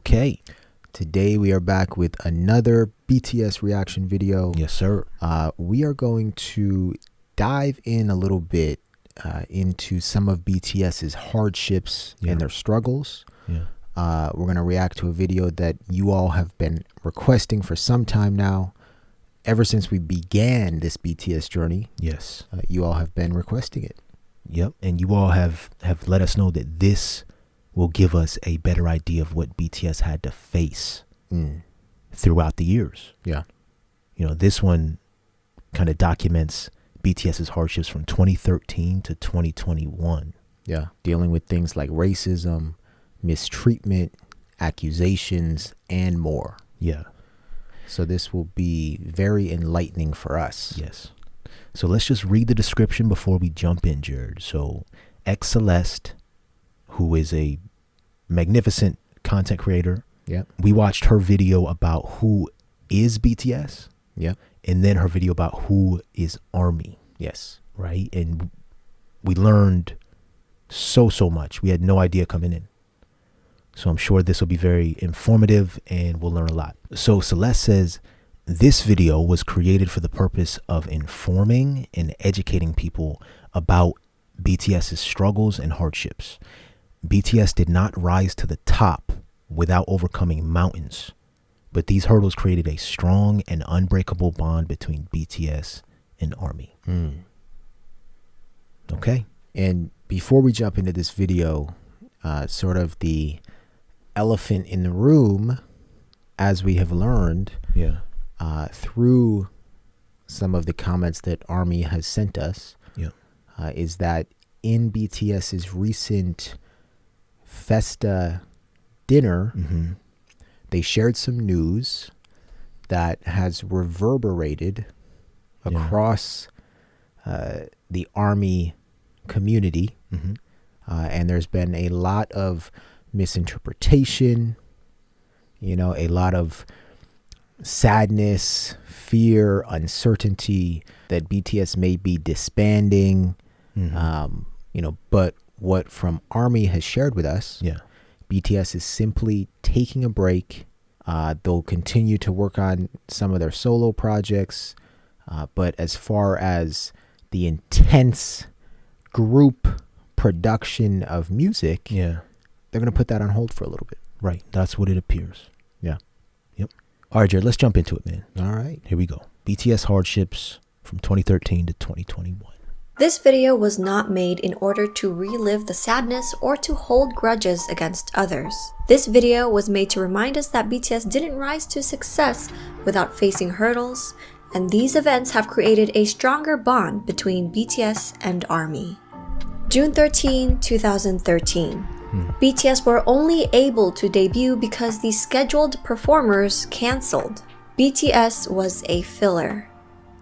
Okay. Today we are back with another BTS reaction video. Yes, sir. We are going to dive in a little bit into some of BTS's hardships and their struggles. Yeah. We're going to react to a video that you all have been requesting for some time now. Ever since we began this BTS journey. Yes. You all have been requesting it. Yep. And you all have let us know that this will give us a better idea of what BTS had to face throughout the years. Yeah. You know, this one kind of documents BTS's hardships from 2013 to 2021. Yeah. Dealing with things like racism, mistreatment, accusations, and more. Yeah. So this will be very enlightening for us. Yes. So let's just read the description before we jump in, Jared. So Celeste, who is a magnificent content creator. Yeah. We watched her video about who is BTS. Yeah. And then her video about who is ARMY. Yes. Right. And we learned so much. We had no idea coming in. So I'm sure this will be very informative and we'll learn a lot. So Celeste says, this video was created for the purpose of informing and educating people about BTS's struggles and hardships. BTS did not rise to the top without overcoming mountains, but these hurdles created a strong and unbreakable bond between BTS and ARMY. Okay. And before we jump into this video, sort of the elephant in the room, as we have learned through some of the comments that ARMY has sent us, is that in BTS's recent Festa dinner, they shared some news that has reverberated across the ARMY community. And there's been a lot of misinterpretation, you know, a lot of sadness, fear, uncertainty that BTS may be disbanding, you know, but what from ARMY has shared with us, BTS is simply taking a break. They'll continue to work on some of their solo projects, but as far as the intense group production of music, they're going to put that on hold for a little bit. Right. That's what it appears. Yeah. Yep. All right, Jared, let's jump into it, man. All right. Here we go. BTS hardships from 2013 to 2021. This video was not made in order to relive the sadness or to hold grudges against others. This video was made to remind us that BTS didn't rise to success without facing hurdles, and these events have created a stronger bond between BTS and ARMY. June 13, 2013. BTS were only able to debut because the scheduled performers cancelled. BTS was a filler.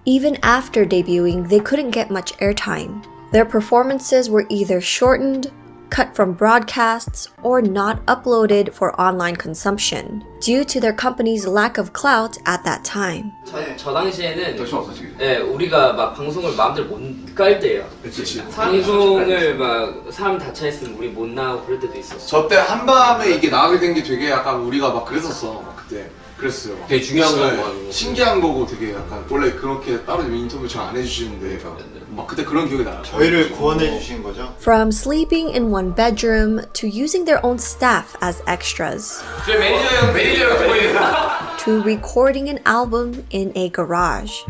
Even after debuting, they couldn't get much airtime. Their performances were either shortened, cut from broadcasts, or not uploaded for online consumption, due to their company's lack of clout at that time. 저 당시에는 우리가 막 방송을 마음대로 못 깔 때예요. 방송을 막 사람 다 차 있으면 우리 못 나오고 그럴 때도 있었어. 저 때 한밤에 이게 나가게 된 게 되게 약간 우리가 막 그랬었어. 막 그때. 그랬어요. 되게 중요한 거고 신기한 거고 되게 약간 원래 그렇게 따로 인터뷰 잘 안 해주시는데 막 그때 그런 기억이 나요. 저희를 구원해 주신 거죠? From sleeping in one bedroom to using their own staff as extras. 제 매니저형 보이겠다. To recording an album in a garage.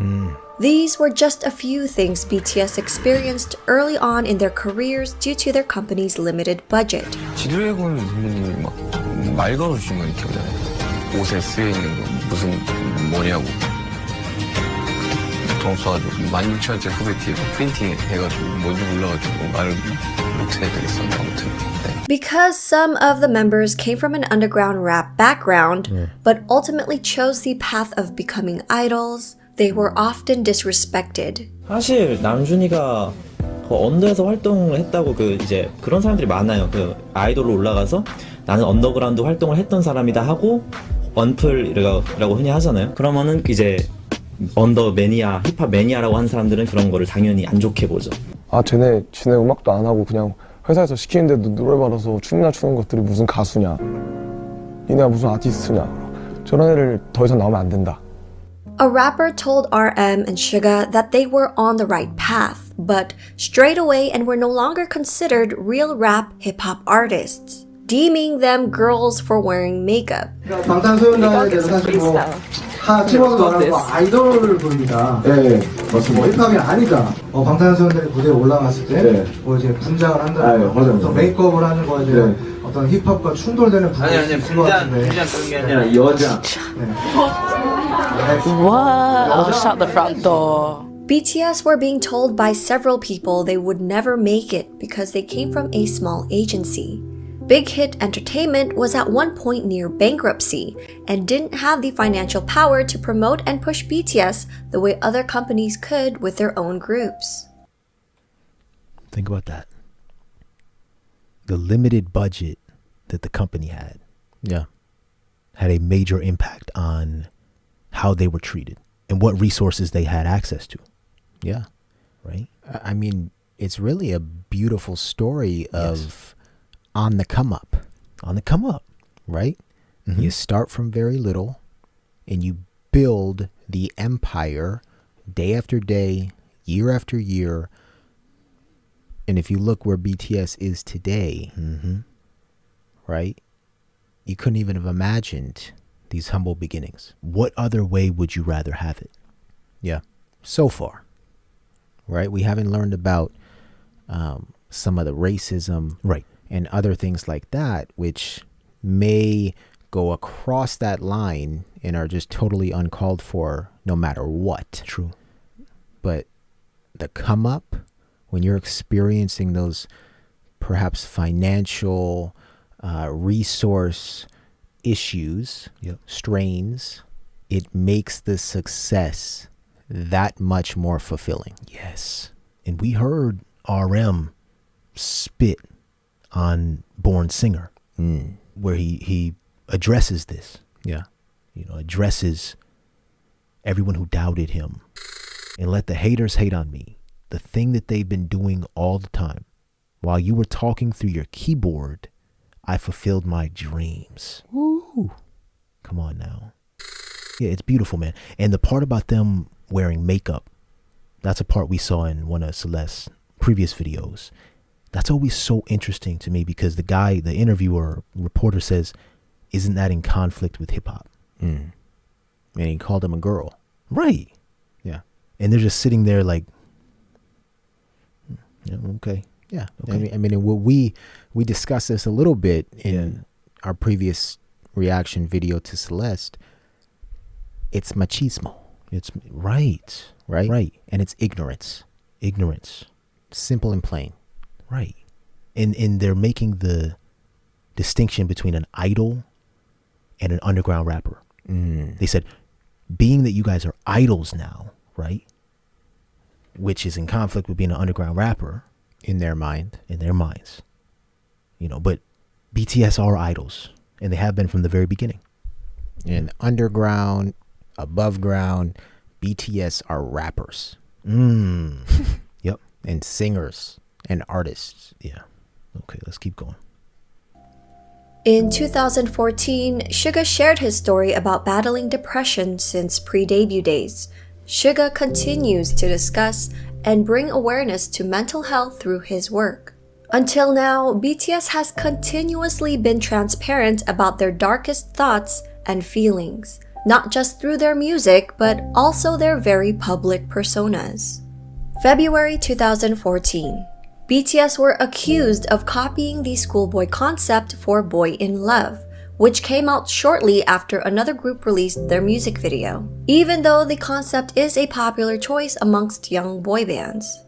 These were just a few things BTS experienced early on in their careers due to their company's limited budget. 지드래곤 선배님이 막 말 걸어주신 거 이렇게 오잖아요. 옷에 쓰여 있는 거 무슨 뭐냐고 돈 써가지고 16,000원짜리 후배티 프린팅 해가지고 뭔지 몰라가지고 말을 못해 되겠었는데 아무튼 Because some of the members came from an underground rap background, but ultimately chose the path of becoming idols, they were often disrespected. 사실 남준이가 언더에서 활동을 했다고 이제 그런 사람들이 많아요. 아이돌로 올라가서 나는 언더그라운드 활동을 했던 사람이다 하고 언플이라고 흔히 하잖아요. 그러면은 이제 언더 매니아, 힙합 매니아라고 하는 사람들은 그런 거를 당연히 안 좋게 보죠. 아 쟤네 음악도 안 하고 그냥 회사에서 시키는데도 노래 받아서 춤이나 추는 것들이 무슨 가수냐 니네가 무슨 아티스트냐. 저런 애를 더 이상 나오면 안 된다. A rapper told RM and Suga that they were on the right path, but strayed away and were no longer considered real rap hip-hop artists, deeming them girls for wearing makeup. 방탄소년단에 대해서 사실 뭐 찍어서 말하는 거 아이돌 부릅니다. 네, 맞습니다. 힙합이 아니다. 방탄소년단이 무대에 올라갔을 때 뭐 이제 분장을 한다는 거, 어떤 메이크업을 하는 거 이제 어떤 힙합과 충돌되는 부분이 있을 것 같은데. 분장 그런 게 아니라 여자. What? Shut the front door. BTS were being told by several people they would never make it because they came from a small agency. Big Hit Entertainment was at one point near bankruptcy and didn't have the financial power to promote and push BTS the way other companies could with their own groups. Think about that. The limited budget that the company had had a major impact on how they were treated and what resources they had access to. Yeah. Right? I mean, it's really a beautiful story of on the come up. On the come up. Right? Mm-hmm. You start from very little and you build the empire day after day, year after year. And if you look where BTS is today, right? You couldn't even have imagined these humble beginnings. What other way would you rather have it? Yeah. So far, right? We haven't learned about some of the racism and other things like that, which may go across that line and are just totally uncalled for no matter what. True. But the come up, when you're experiencing those perhaps financial resource issues, strains, it makes the success that much more fulfilling. Yes. And we heard RM spit on Born Singer, where he addresses this. Yeah. You know, addresses everyone who doubted him. And let the haters hate on me. The thing that they've been doing all the time. While you were talking through your keyboard, I fulfilled my dreams. Woo. Come on now. Yeah, it's beautiful, man. And the part about them wearing makeup, that's a part we saw in one of Celeste's previous videos. That's always so interesting to me because the guy, the interviewer, reporter says, isn't that in conflict with hip hop? And he called him a girl. Right. Yeah. And they're just sitting there like, yeah, okay. Yeah. Okay. I mean, we discussed this a little bit in our previous reaction video to Celeste. It's machismo. It's right. And it's ignorance. Simple and plain. Right. And they're making the distinction between an idol and an underground rapper. They said, being that you guys are idols now, right? Which is in conflict with being an underground rapper. In their mind. In their minds. You know, but BTS are idols. And they have been from the very beginning. And underground, above ground, BTS are rappers. Yep. And singers and artists. Yeah. Okay, let's keep going. In 2014, Suga shared his story about battling depression since pre-debut days. Suga continues to discuss and bring awareness to mental health through his work. Until now, BTS has continuously been transparent about their darkest thoughts and feelings, not just through their music, but also their very public personas. February 2014. BTS were accused of copying the schoolboy concept for Boy in Love, which came out shortly after another group released their music video, even though the concept is a popular choice amongst young boy bands.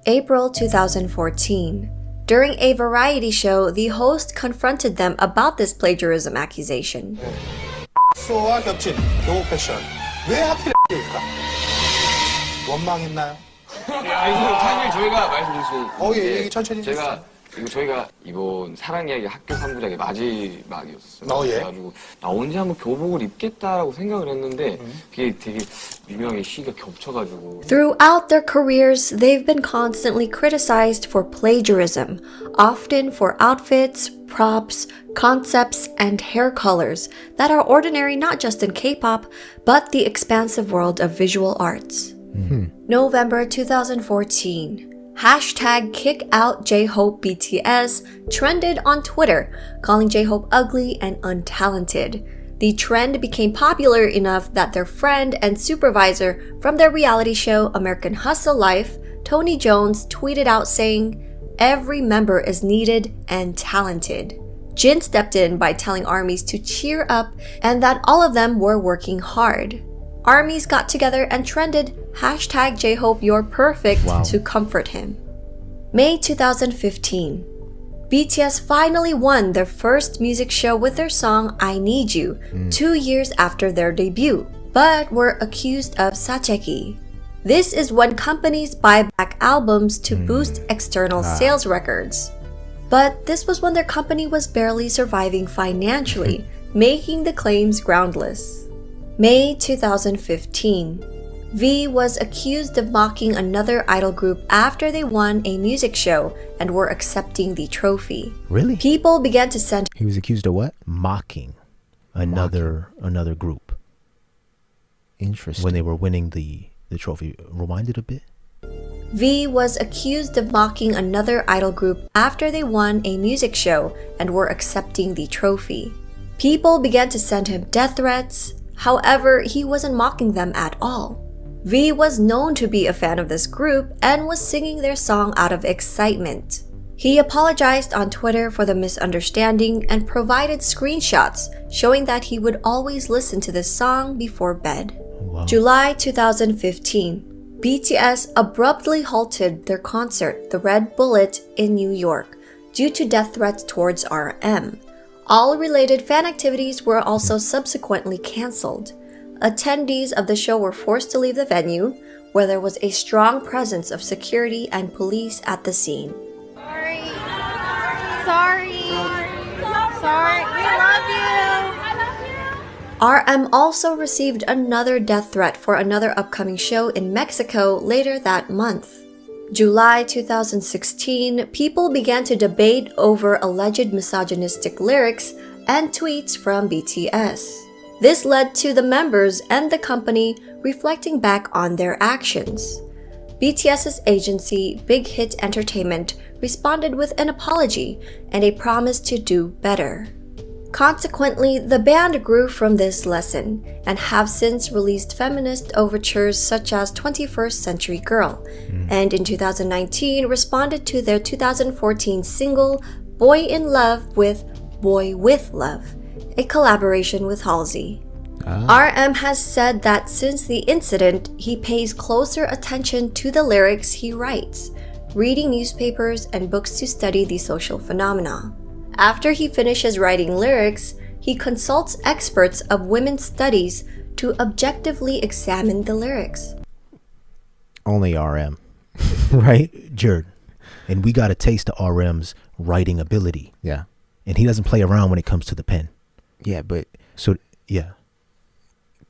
April 2014. During a variety show, the host confronted them about this plagiarism accusation. 수와 겹친 교복 패션 왜 하필입니까? 원망했나요? 아니, 사실 저희가 말씀 주신 얘기 천천히 제가 그리고 저희가 이번 사랑 이야기 학교 3부작의 마지막이었어요. 예. 그래가지고 나 언제 한번 교복을 입겠다라고 생각을 했는데 그게 되게 미묘하게 시기가 겹쳐가지고. Throughout their careers, they've been constantly criticized for plagiarism, often for outfits, props, concepts, and hair colors that are ordinary not just in K-pop, but the expansive world of visual arts. November 2014. Hashtag #KickOutJHope BTS trended on Twitter, calling J-Hope ugly and untalented. The trend became popular enough that their friend and supervisor from their reality show American Hustle Life, Tony Jones, tweeted out saying, "Every member is needed and talented." Jin stepped in by telling ARMYs to cheer up and that all of them were working hard. ARMYs got together and trended hashtag J-Hope You're Perfect to comfort him. May 2015. BTS finally won their first music show with their song I Need You 2 years after their debut, but were accused of 사재기. This is when companies buy back albums to boost external sales records. But this was when their company was barely surviving financially, making the claims groundless. May 2015. V was accused of mocking another idol group after they won a music show and were accepting the trophy. Really? People began to send He was accused of what? Mocking another group Interesting. when they were winning the trophy. Rewind it a bit. V was accused of mocking another idol group after they won a music show and were accepting the trophy. People began to send him death threats. However, he wasn't mocking them at all. V was known to be a fan of this group and was singing their song out of excitement. He apologized on Twitter for the misunderstanding and provided screenshots showing that he would always listen to this song before bed. Wow. July 2015. BTS abruptly halted their concert, The Red Bullet, in New York due to death threats towards RM. All related fan activities were also subsequently cancelled. Attendees of the show were forced to leave the venue, where there was a strong presence of security and police at the scene. Sorry. We love you. RM also received another death threat for another upcoming show in Mexico later that month. July 2016, people began to debate over alleged misogynistic lyrics and tweets from BTS. This led to the members and the company reflecting back on their actions. BTS's agency, Big Hit Entertainment, responded with an apology and a promise to do better. Consequently, the band grew from this lesson and have since released feminist overtures such as 21st Century Girl, and in 2019 responded to their 2014 single Boy in Love with Boy with Love, a collaboration with Halsey. RM has said that since the incident, he pays closer attention to the lyrics he writes, reading newspapers and books to study the social phenomena. After he finishes writing lyrics, he consults experts of women's studies to objectively examine the lyrics. Only RM. Right, Jared? And we got a taste of RM's writing ability. Yeah. And he doesn't play around when it comes to the pen. Yeah, but So, yeah.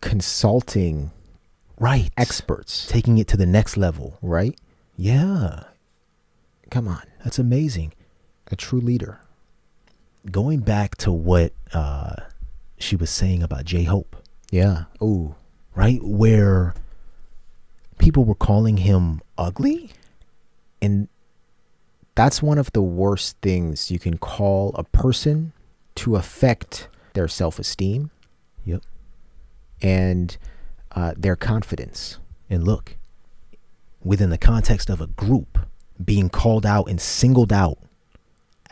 consulting Right. experts, Taking it to the next level. right? Yeah. Come on. That's amazing. A true leader. Going back to what she was saying about J-Hope, Yeah. Ooh. right? Where people were calling him ugly. And that's one of the worst things you can call a person to affect their self-esteem. Yep. And their confidence. And look, within the context of a group, being called out and singled out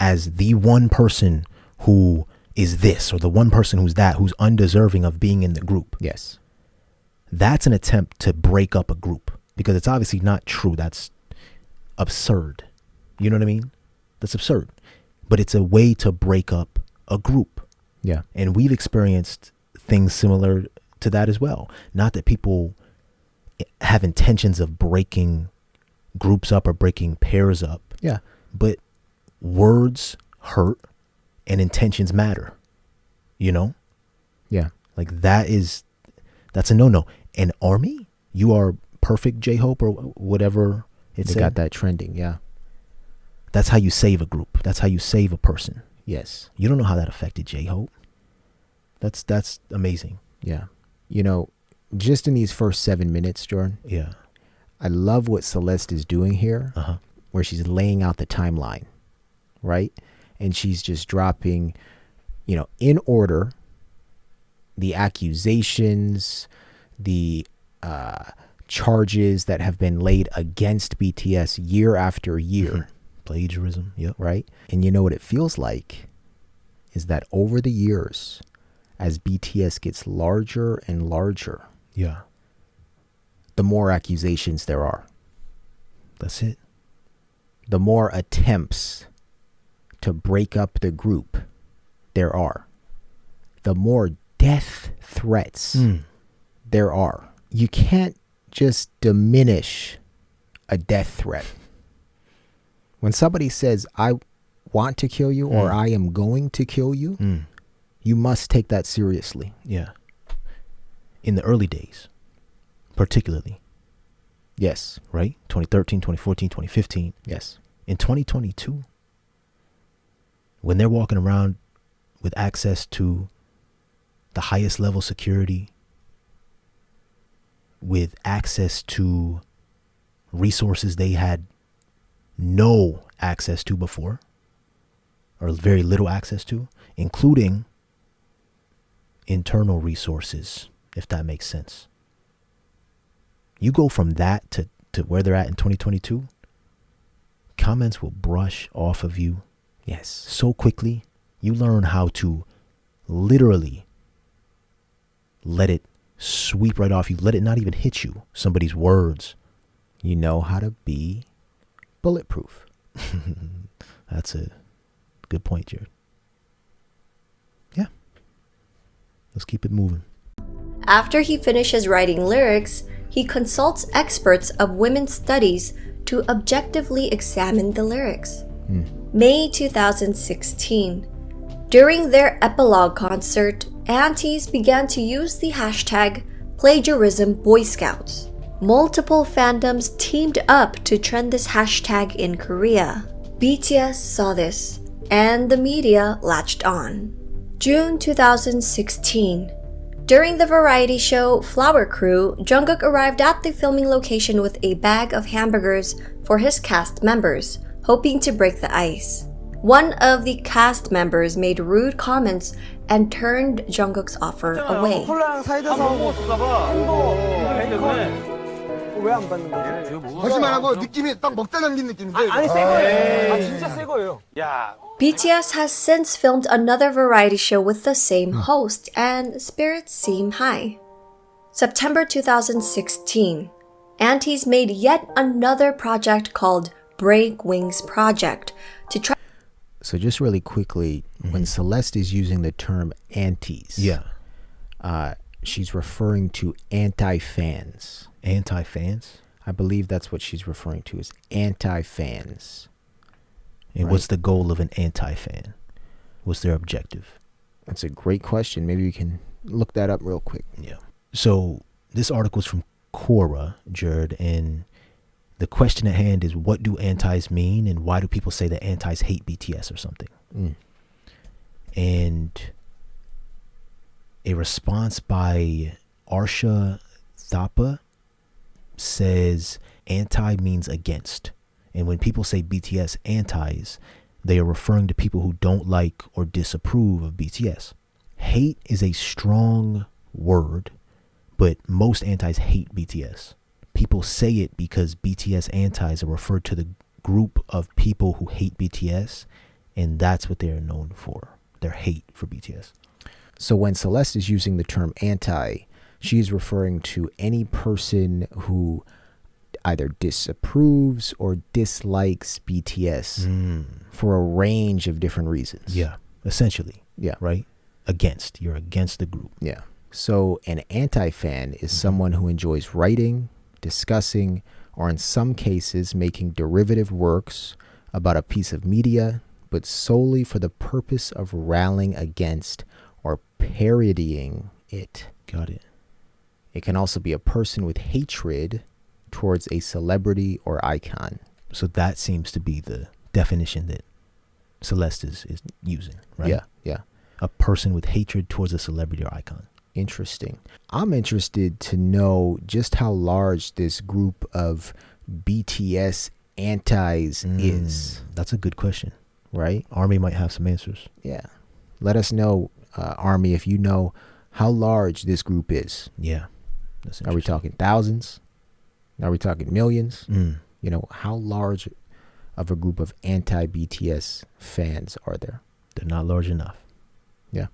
as the one person who is this or the one person who's that, who's undeserving of being in the group. Yes. That's an attempt to break up a group because it's obviously not true. That's absurd. You know what I mean? That's absurd. But it's a way to break up a group. Yeah. And we've experienced things similar to that as well. Not that people have intentions of breaking groups up or breaking pairs up. Yeah. But words hurt and intentions matter, you know? Yeah. Like that's a no-no. And Army, you are perfect J-Hope or whatever They got that trending, yeah. That's how you save a group. That's how you save a person. Yes. You don't know how that affected J-Hope. That's amazing. Yeah. You know, just in these first 7 minutes, Jordan. Yeah. I love what Celeste is doing here, where she's laying out the timeline, right? And she's just dropping, you know, in order, the accusations, the charges that have been laid against BTS year after year. Plagiarism, yep. Right? And you know what it feels like is that over the years, as BTS gets larger and larger, yeah, the more accusations there are. That's it. The more attempts to break up the group there are. The more death threats there are. You can't just diminish a death threat. When somebody says, I want to kill you or I am going to kill you, you must take that seriously. Yeah. In the early days, particularly. Yes. Right? 2013, 2014, 2015. Yes. In 2022, when they're walking around with access to the highest level security, with access to resources they had no access to before, or very little access to, including internal resources, if that makes sense. You go from that to where they're at in 2022, comments will brush off of you. Yes. So quickly. You learn how to literally let it sweep right off you. Let it not even hit you. Somebody's words. You know how to be bulletproof. That's a good point, Jared. Yeah. Let's keep it moving. After he finishes writing lyrics, he consults experts of women's studies to objectively examine the lyrics. May 2016. During their epilogue concert, aunties began to use the hashtag Plagiarism Boy Scouts. Multiple fandoms teamed up to trend this hashtag in Korea. BTS saw this, and the media latched on. June 2016. During the variety show Flower Crew, Jungkook arrived at the filming location with a bag of hamburgers for his cast members, hoping to break the ice. One of the cast members made rude comments and turned Jungkook's offer away. 왜안 받는 거지? 거짓말하고 느낌이 딱 먹다 남긴 느낌인데. 아니 새 거예요. 아 진짜 새 거예요. 야. BTS has since filmed another variety show with the same host, and spirits seem high. September 2016, aunties made yet another project called Break Wings Project to try. So just really quickly, when Celeste is using the term aunties, she's referring to anti-fans. Anti-fans? I believe that's what she's referring to, is anti-fans. And what's the goal of an anti-fan? What's their objective? That's a great question. Maybe we can look that up real quick. Yeah. So this article is from Quora, Jared, and the question at hand is, what do antis mean, and why do people say that antis hate BTS or something? And a response by Arsha Thapa says anti means against. And when people say BTS antis, they are referring to people who don't like or disapprove of BTS. Hate is a strong word, but most antis hate BTS. People say it because BTS antis are referred to the group of people who hate BTS, and that's what they're known for, their hate for BTS. So when Celeste is using the term anti, she's referring to any person who either disapproves or dislikes BTS for a range of different reasons. Yeah, essentially. Yeah. Right? Against. You're against the group. Yeah. So an anti-fan is someone who enjoys writing, discussing, or in some cases making derivative works about a piece of media, but solely for the purpose of rallying against or parodying it. Got it. It can also be a person with hatred towards a celebrity or icon. So that seems to be the definition that Celeste is using, right? Yeah, yeah. A person with hatred towards a celebrity or icon. Interesting. I'm interested to know just how large this group of BTS antis is. That's a good question. Right? Army might have some answers. Yeah. Let us know, Army, if you know how large this group is. Yeah. Are we talking thousands? Are we talking millions? Mm. You know, how large of a group of anti-BTS fans are there? They're not large enough. Yeah.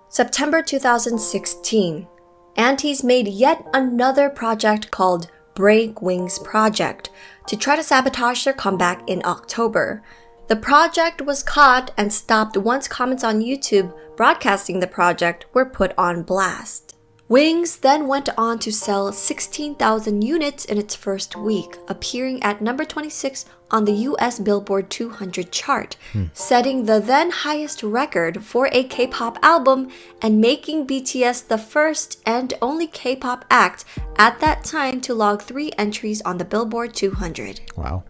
September 2016, Antis made yet another project called Break Wings Project to try to sabotage their comeback in October. The project was caught and stopped once comments on YouTube broadcasting the project were put on blast. Wings then went on to sell 16,000 units in its first week, appearing at number 26 on the US Billboard 200 chart, setting the then highest record for a K-pop album and making BTS the first and only K-pop act at that time to log 3 entries on the Billboard 200. Wow.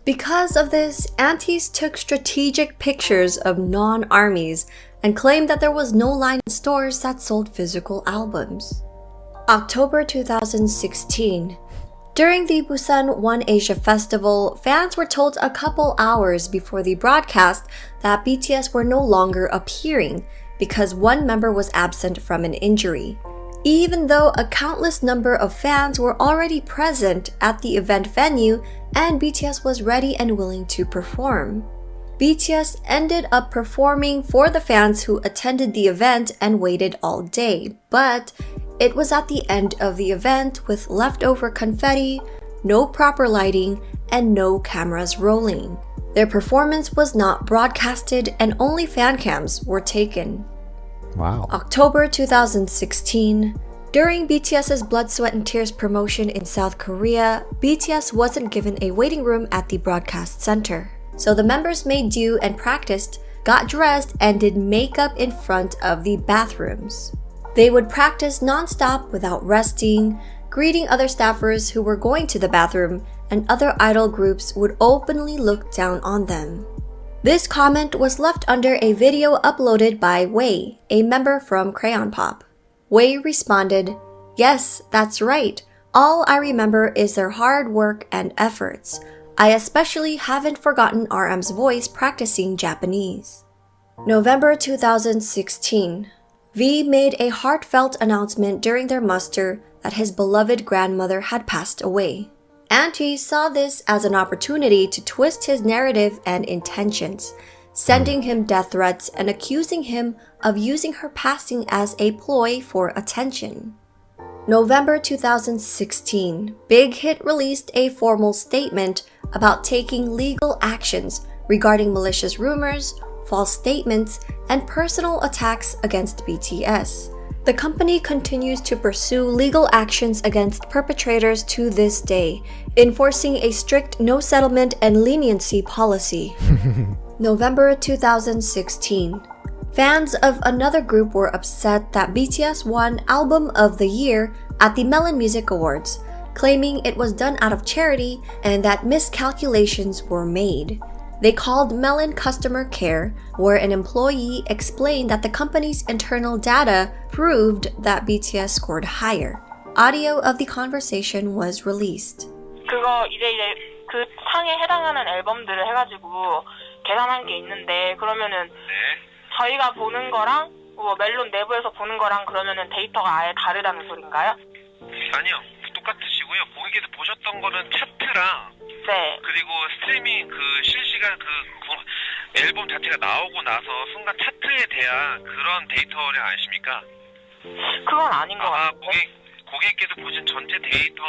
Because of this, Antis took strategic pictures of non-armies and claimed that there was no line in stores that sold physical albums. October 2016. During the Busan One Asia Festival, fans were told a couple hours before the broadcast that BTS were no longer appearing because one member was absent from an injury, even though a countless number of fans were already present at the event venue and BTS was ready and willing to perform. BTS ended up performing for the fans who attended the event and waited all day, but it was at the end of the event with leftover confetti, no proper lighting, and no cameras rolling. Their performance was not broadcasted and only fan cams were taken. Wow. October 2016. During BTS's Blood, Sweat and Tears promotion in South Korea, BTS wasn't given a waiting room at the broadcast center. So the members made do and practiced, got dressed, and did makeup in front of the bathrooms. They would practice non-stop without resting, greeting other staffers who were going to the bathroom, and other idol groups would openly look down on them. This comment was left under a video uploaded by Wei, a member from Crayon Pop. Wei responded, "Yes, that's right. All I remember is their hard work and efforts. I especially haven't forgotten RM's voice practicing Japanese." November 2016. V made a heartfelt announcement during their muster that his beloved grandmother had passed away. Antis saw this as an opportunity to twist his narrative and intentions, sending him death threats and accusing him of using her passing as a ploy for attention. November 2016, Big Hit released a formal statement about taking legal actions regarding malicious rumors, false statements, and personal attacks against BTS. The company continues to pursue legal actions against perpetrators to this day, enforcing a strict no settlement and leniency policy. November 2016. Fans of another group were upset that BTS won Album of the Year at the Melon Music Awards, claiming it was done out of charity and that miscalculations were made. They called Melon customer care, where an employee explained that the company's internal data proved that BTS scored higher. Audio of the conversation was released. 그거 이제 그 상에 해당하는 앨범들을 해가지고 계산한 게 있는데 그러면은 저희가 보는 거랑 뭐 멜론 내부에서 보는 거랑 그러면은 데이터가 아예 다르다는 소린가요? 아니요, 똑같으시고요. 고객께서 보셨던 거는 차트랑 네. 그리고 스트리밍 그 실시간 그 앨범 자체가 나오고 나서 순간 차트에 대한 그런 데이터를 아십니까? 그건 아닌 것 같아요. 고객께서 보신 전체 데이터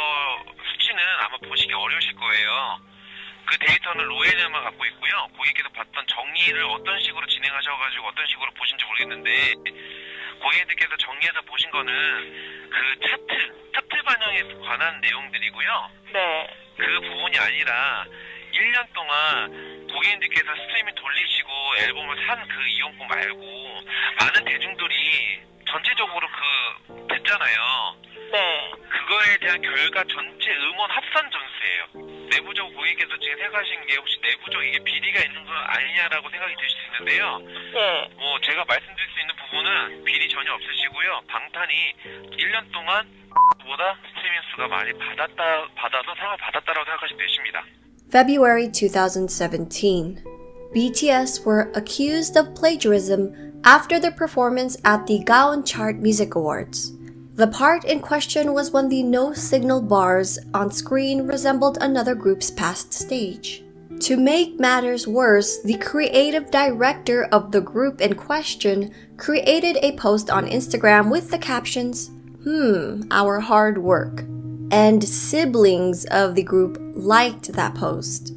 수치는 아마 보시기 어려우실 거예요. 그 데이터는 로에르만 갖고 있고요. 고객께서 봤던 정리를 어떤 식으로 진행하셔가지고 어떤 식으로 보신지 모르겠는데 고객님들께서 정리해서 보신 거는 그 차트 반영에 관한 내용들이고요. 네. 그 부분이 아니라 1년 동안 고객님들께서 스트리밍 돌리시고 앨범을 산 그 이용권 말고 많은 대중들이 전체적으로 됐잖아요. 네. 그거에 대한 결과 전체 음원 합산 전수예요. 내부적으로 고객께서 지금 생각하신 게 혹시 내부적 이게 비리가 있는 거 아니냐라고 생각이 드실 수 있는데요. 네. 뭐 제가 말씀드릴 수 있는 부분은 비리 전혀 없으시고요. 방탄이 1년 동안 보다 스트리밍 수가 많이 받아서 상을 받았다라고 생각하시면 되십니다. February 2017. BTS were accused of plagiarism after their performance at the Gaon Chart Music Awards. The part in question was when the no-signal bars on screen resembled another group's past stage. To make matters worse, the creative director of the group in question created a post on Instagram with the captions, our hard work. And siblings of the group liked that post.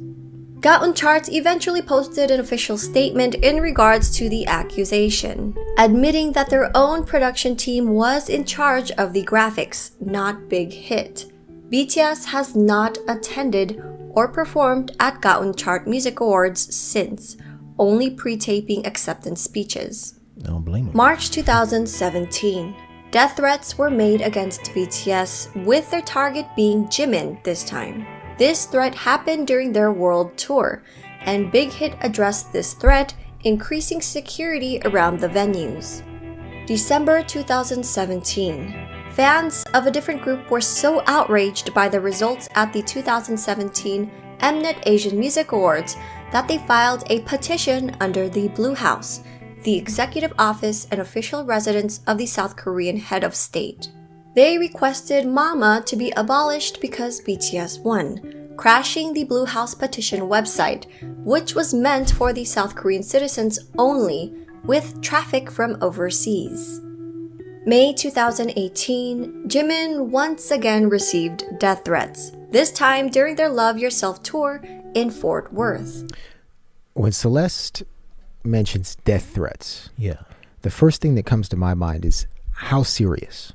Gaon Charts eventually posted an official statement in regards to the accusation, admitting that their own production team was in charge of the graphics, not Big Hit. BTS has not attended or performed at Gaon Chart Music Awards since, only pre-taping acceptance speeches. Don't blame them. March 2017. Death threats were made against BTS, with their target being Jimin this time. This threat happened during their world tour, and Big Hit addressed this threat, increasing security around the venues. December 2017. Fans of a different group were so outraged by the results at the 2017 Mnet Asian Music Awards that they filed a petition under the Blue House, the executive office and official residence of the South Korean head of state. They requested MAMA to be abolished because BTS won, crashing the Blue House petition website, which was meant for the South Korean citizens only, with traffic from overseas. May 2018, Jimin once again received death threats, this time during their Love Yourself tour in Fort Worth. When Celeste mentions death threats, yeah, the first thing that comes to my mind is how serious,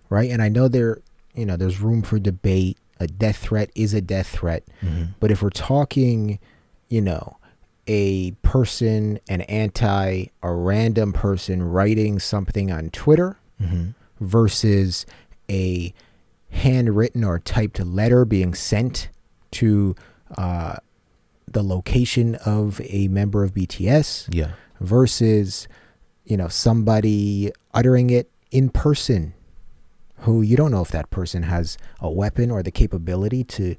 right? And I know there's room for debate. A death threat is a death threat, but if we're talking, a person, a random person writing something on Twitter versus a handwritten or typed letter being sent to the location of a member of BTS versus, somebody uttering it in person who you don't know if that person has a weapon or the capability to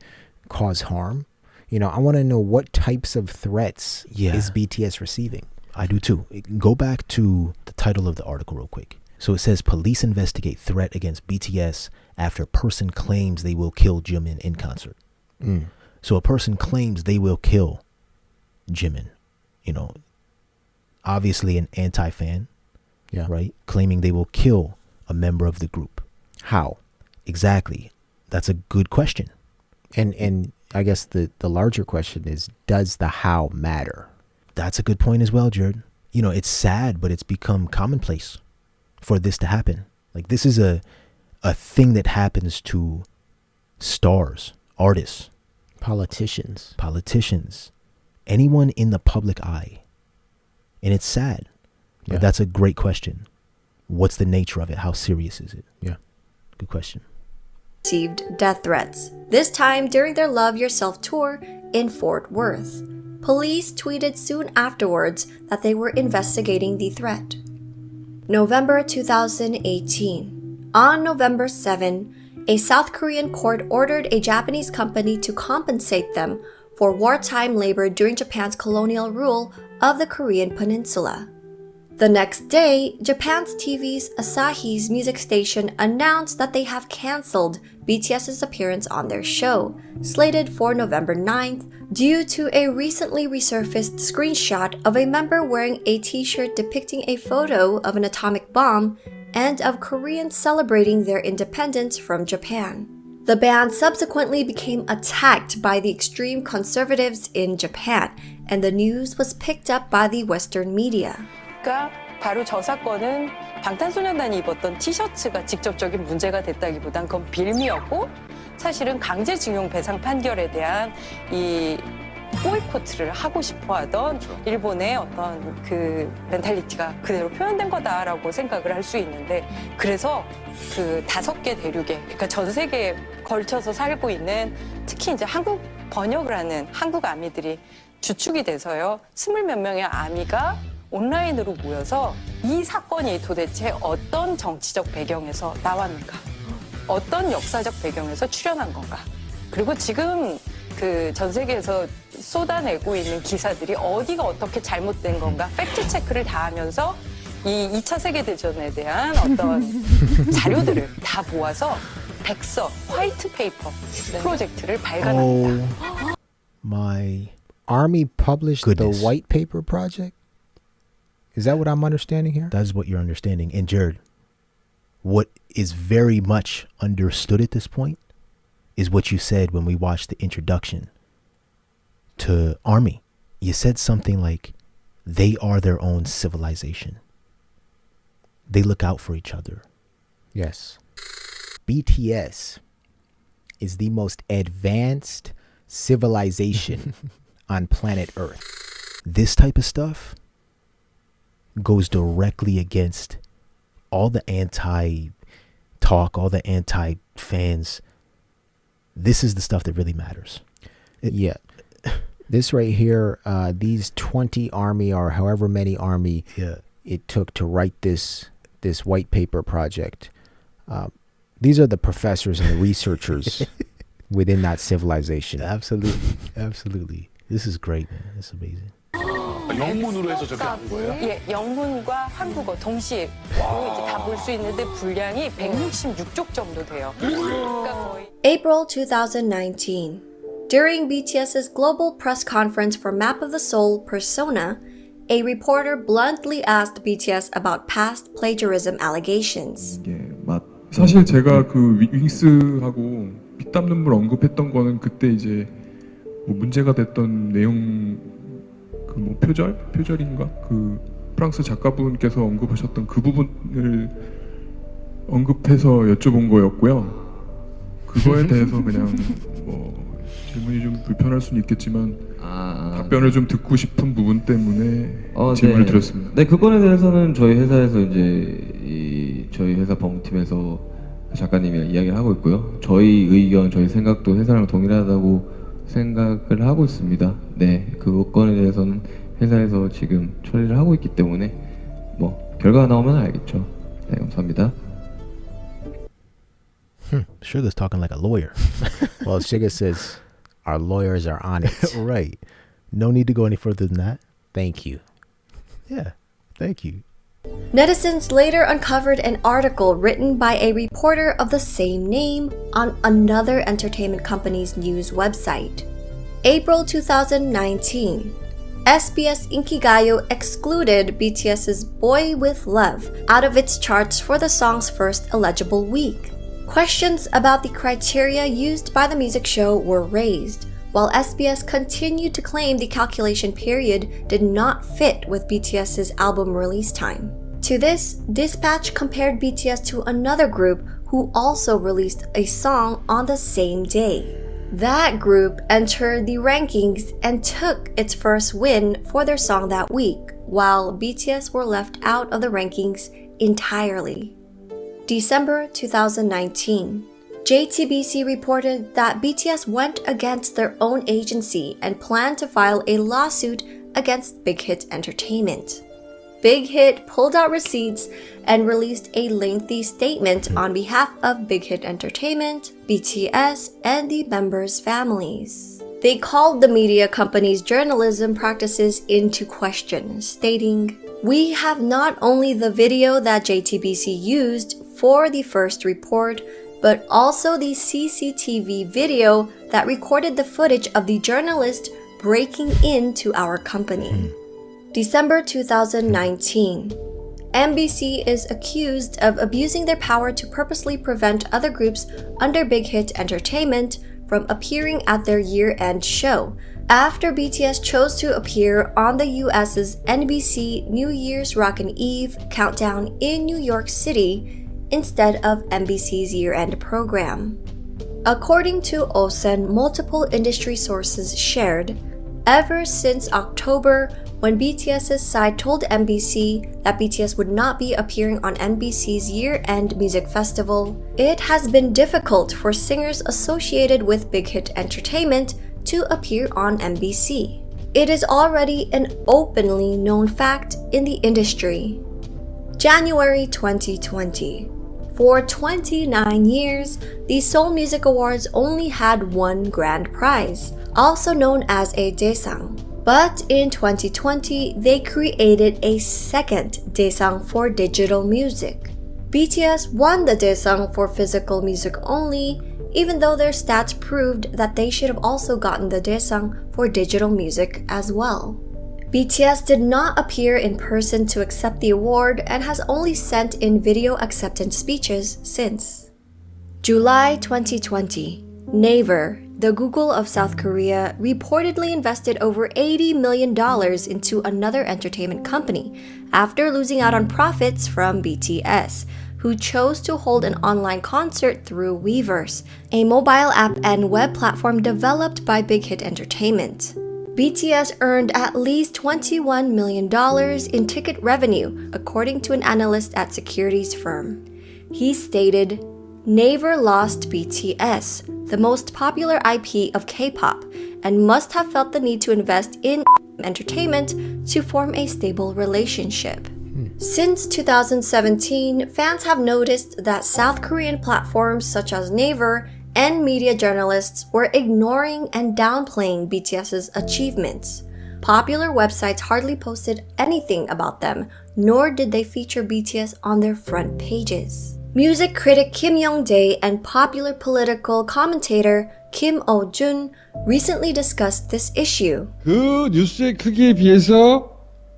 cause harm. I want to know what types of threats is BTS receiving. I do too. Go back to the title of the article real quick. So it says, police investigate threat against BTS after person claims they will kill Jimin in concert. So a person claims they will kill Jimin, obviously an anti-fan, right? Claiming they will kill a member of the group. How? Exactly. That's a good question. And I guess the larger question is, does the how matter? That's a good point as well, Jared. It's sad, but it's become commonplace for this to happen. Like, this is a thing that happens to stars, artists, politicians, anyone in the public eye. And it's sad. But that's a great question. What's the nature of it? How serious is it? Yeah. Good question. Received death threats, this time during their Love Yourself tour in Fort Worth. Police tweeted soon afterwards that they were investigating the threat. November 2018. On November 7, a South Korean court ordered a Japanese company to compensate them for wartime labor during Japan's colonial rule of the Korean peninsula. The next day, Japan's TV's Asahi's music station announced that they have cancelled BTS's appearance on their show, slated for November 9th, due to a recently resurfaced screenshot of a member wearing a t-shirt depicting a photo of an atomic bomb and of Koreans celebrating their independence from Japan. The band subsequently became attacked by the extreme conservatives in Japan, and the news was picked up by the Western media. 바로 저 사건은 방탄소년단이 입었던 티셔츠가 직접적인 문제가 됐다기보단 그건 빌미였고 사실은 강제징용 배상 판결에 대한 이 보이콧을 하고 싶어하던 일본의 어떤 그 멘탈리티가 그대로 표현된 거다라고 생각을 할 수 있는데, 그래서 그 5개 대륙에, 그러니까 전 세계에 걸쳐서 살고 있는 특히 이제 한국 번역을 하는 한국 아미들이 주축이 돼서요, 20몇 명의 아미가 온라인으로 모여서 이 사건이 도대체 어떤 정치적 배경에서 나왔는가, 어떤 역사적 배경에서 출현한 건가, 그리고 지금 그 전 세계에서 쏟아내고 있는 기사들이 어디가 어떻게 잘못된 건가 팩트 체크를 다 하면서 이 2차 세계대전에 대한 어떤 자료들을 다 모아서 백서, 화이트 페이퍼 프로젝트를 발간합니다. Oh my. Army published Goodness. the white paper project? Is that what I'm understanding here? That is what you're understanding. And Jared, what is very much understood at this point is what you said when we watched the introduction to Army. You said something like, they are their own civilization. They look out for each other. Yes. BTS is the most advanced civilization on planet Earth. This type of stuff goes directly against all the anti-talk, all the anti-fans. This is the stuff that really matters. Yeah. This right here, these 20 army or however many army it took to write this white paper project. These are the professors and the researchers within that civilization. Absolutely. Absolutely. This is great, man. This is amazing. 영문으로 해서 저렇게 한 거예요? 예, 영문과 한국어 동시에 이제 다 볼 수 있는데 분량이 166쪽 정도 돼요. 그러니까 거의 April 2019. During BTS's global press conference for Map of the Soul Persona, a reporter bluntly asked BTS about past plagiarism allegations. 사실 제가 그 윙스하고 피땀 눈물 언급했던 거는 그때 이제 뭐 문제가 됐던 내용 그 뭐 표절인가 그 프랑스 작가분께서 언급하셨던 그 부분을 언급해서 여쭤본 거였고요. 그거에 대해서 그냥 뭐 질문이 좀 불편할 수는 있겠지만 답변을 좀 듣고 싶은 부분 때문에 질문을 드렸습니다. 네, 그건에 대해서는 저희 회사에서 이제 저희 회사 법무팀에서 작가님이랑 이야기를 하고 있고요. 저희 의견, 저희 생각도 회사랑 동일하다고 생각을 하고 있습니다. 네, 그건에 대해서는 회사에서 지금 처리를 하고 있기 때문에 뭐 결과가 나오면 알겠죠. 네, 감사합니다. Sugar's talking like a lawyer. Well, Sugar says our lawyers are on it. Right. No need to go any further than that. Thank you. Yeah, thank you. Netizens later uncovered an article written by a reporter of the same name on another entertainment company's news website. April 2019. SBS Inkigayo excluded BTS's Boy With Love out of its charts for the song's first eligible week. Questions about the criteria used by the music show were raised, while SBS continued to claim the calculation period did not fit with BTS's album release time. To this, Dispatch compared BTS to another group who also released a song on the same day. That group entered the rankings and took its first win for their song that week, while BTS were left out of the rankings entirely. December 2019. JTBC reported that BTS went against their own agency and planned to file a lawsuit against Big Hit Entertainment. Big Hit pulled out receipts and released a lengthy statement on behalf of Big Hit Entertainment, BTS, and the members' families. They called the media company's journalism practices into question, stating, "We have not only the video that JTBC used for the first report, but also the CCTV video that recorded the footage of the journalist breaking into our company." December 2019. MBC is accused of abusing their power to purposely prevent other groups under Big Hit Entertainment from appearing at their year-end show, after BTS chose to appear on the US's NBC New Year's Rockin' Eve countdown in New York City instead of NBC's year-end program. According to Osen, multiple industry sources shared, ever since October, when BTS's side told MBC that BTS would not be appearing on NBC's year-end music festival, it has been difficult for singers associated with Big Hit Entertainment to appear on NBC. It is already an openly known fact in the industry. January 2020. For 29 years, the Seoul Music Awards only had one grand prize, also known as a Daesang. But in 2020, they created a second Daesang for digital music. BTS won the Daesang for physical music only, even though their stats proved that they should have also gotten the Daesang for digital music as well. BTS did not appear in person to accept the award and has only sent in video acceptance speeches since. July 2020, Naver, the Google of South Korea, reportedly invested over $80 million into another entertainment company after losing out on profits from BTS, who chose to hold an online concert through Weverse, a mobile app and web platform developed by Big Hit Entertainment. BTS earned at least $21 million in ticket revenue, according to an analyst at securities firm. He stated, Naver lost BTS, the most popular IP of K-pop, and must have felt the need to invest in entertainment to form a stable relationship. Since 2017, fans have noticed that South Korean platforms such as Naver and media journalists were ignoring and downplaying BTS's achievements. Popular websites hardly posted anything about them, nor did they feature BTS on their front pages. Music critic Kim Young-dae and popular political commentator Kim Oh-jun recently discussed this issue. 그 뉴스의 크기에 비해서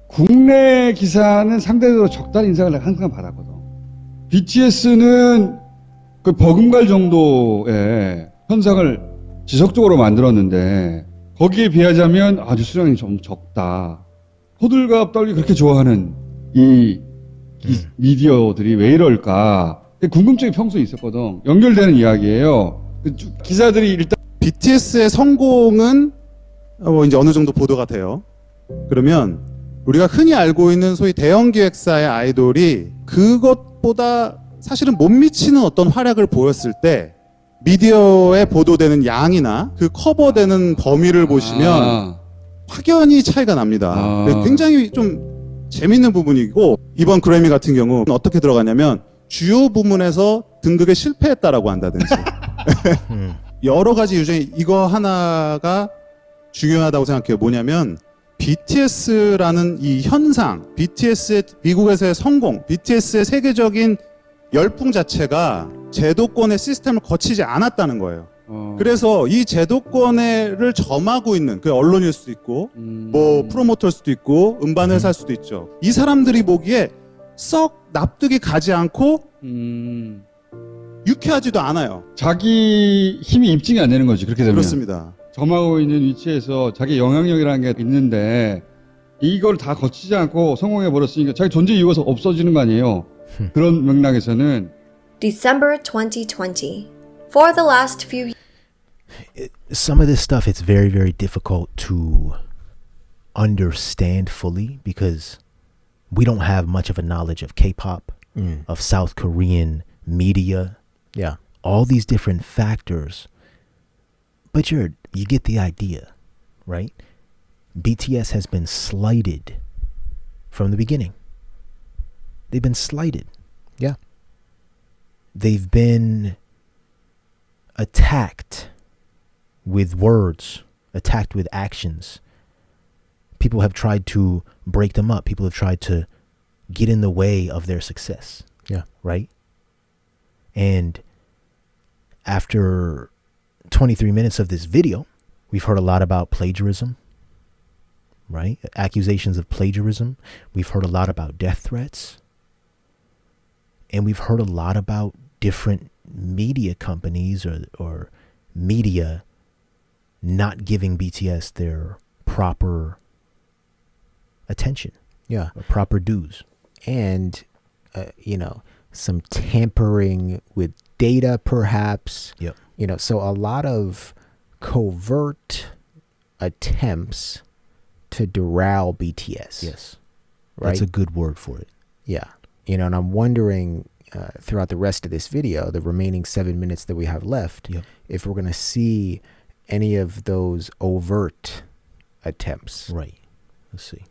국내 기사는 상대적으로 적다는 인상을 내가 항상 받았거든. BTS는 그 버금갈 정도의 현상을 지속적으로 만들었는데 거기에 비하자면 뉴스량이 좀 적다. 호들갑 떨기 그렇게 좋아하는 이 미디어들이 왜 이럴까? 궁금증이 평소에 있었거든. 연결되는 이야기예요. 기사들이 일단 BTS의 성공은 이제 어느 정도 보도가 돼요. 그러면 우리가 흔히 알고 있는 소위 대형 기획사의 아이돌이 그것보다 사실은 못 미치는 어떤 활약을 보였을 때 미디어에 보도되는 양이나 그 커버되는 범위를 보시면 확연히 차이가 납니다. 굉장히 좀 재밌는 부분이고, 이번 그래미 같은 경우 어떻게 들어가냐면 주요 부문에서 등극에 실패했다라고 한다든지 여러 가지 이유 중에 이거 하나가 중요하다고 생각해요. 뭐냐면 BTS라는 이 현상, BTS의 미국에서의 성공, BTS의 세계적인 열풍 자체가 제도권의 시스템을 거치지 않았다는 거예요. 그래서 이 제도권을 점하고 있는 그 언론일 수도 있고 뭐 프로모터일 수도 있고 음반 회사일 수도 있죠. 이 사람들이 보기에 썩 납득이 가지 않고 유쾌하지도 않아요. 자기 힘이 입증이 안 되는 거지. 그렇게 되면. 그렇습니다. 점하고 있는 위치에서 자기 영향력이라는 게 있는데 이걸 다 거치지 않고 성공해 버렸으니까 자기 존재 이유가 없어지는 거 아니에요. 그런 맥락에서는 December 2020. For the last few some of this stuff, it's very, very difficult to understand fully because we don't have much of a knowledge of K-pop, of South Korean media, all these different factors. But you get the idea, right? BTS has been slighted from the beginning. They've been slighted. Yeah. They've been attacked with words, attacked with actions. People have tried to break them up. People have tried to get in the way of their success. Yeah. Right? And after 23 minutes of this video, we've heard a lot about plagiarism, right? Accusations of plagiarism. We've heard a lot about death threats. And we've heard a lot about different media companies or media not giving BTS their proper attention. Yeah. Or proper dues. And, you know, some tampering with data, perhaps. Yep. You know, so a lot of covert attempts to derail BTS. Yes. Right? That's a good word for it. Yeah. You know, and I'm wondering throughout the rest of this video, the remaining 7 minutes that we have left, if we're going to see any of those overt attempts. Right. Let's see.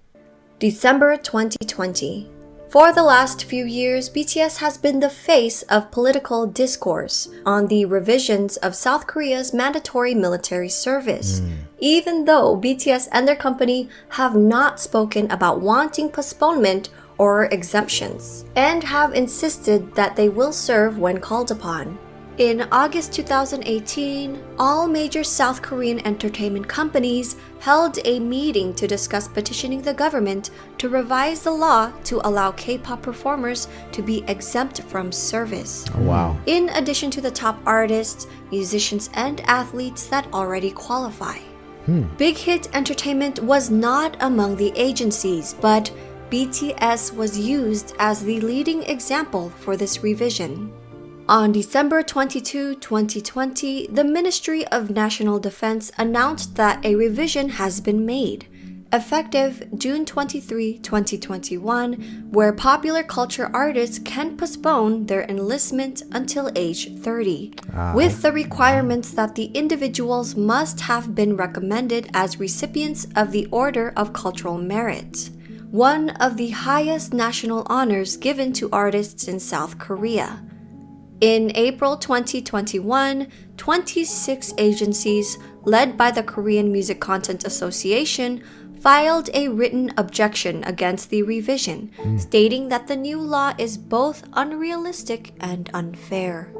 December 2020. For the last few years, BTS has been the face of political discourse on the revisions of South Korea's mandatory military service, even though BTS and their company have not spoken about wanting postponement or exemptions, and have insisted that they will serve when called upon. In August 2018, all major South Korean entertainment companies held a meeting to discuss petitioning the government to revise the law to allow K-pop performers to be exempt from service. Oh, wow. In addition to the top artists, musicians, and athletes that already qualify. Big Hit Entertainment was not among the agencies, but BTS was used as the leading example for this revision. On December 22, 2020, the Ministry of National Defense announced that a revision has been made, effective June 23, 2021, where popular culture artists can postpone their enlistment until age 30, with the requirements that the individuals must have been recommended as recipients of the Order of Cultural Merit, one of the highest national honors given to artists in South Korea. In April 2021, 26 agencies, led by the Korean Music Content Association, filed a written objection against the revision, stating that the new law is both unrealistic and unfair.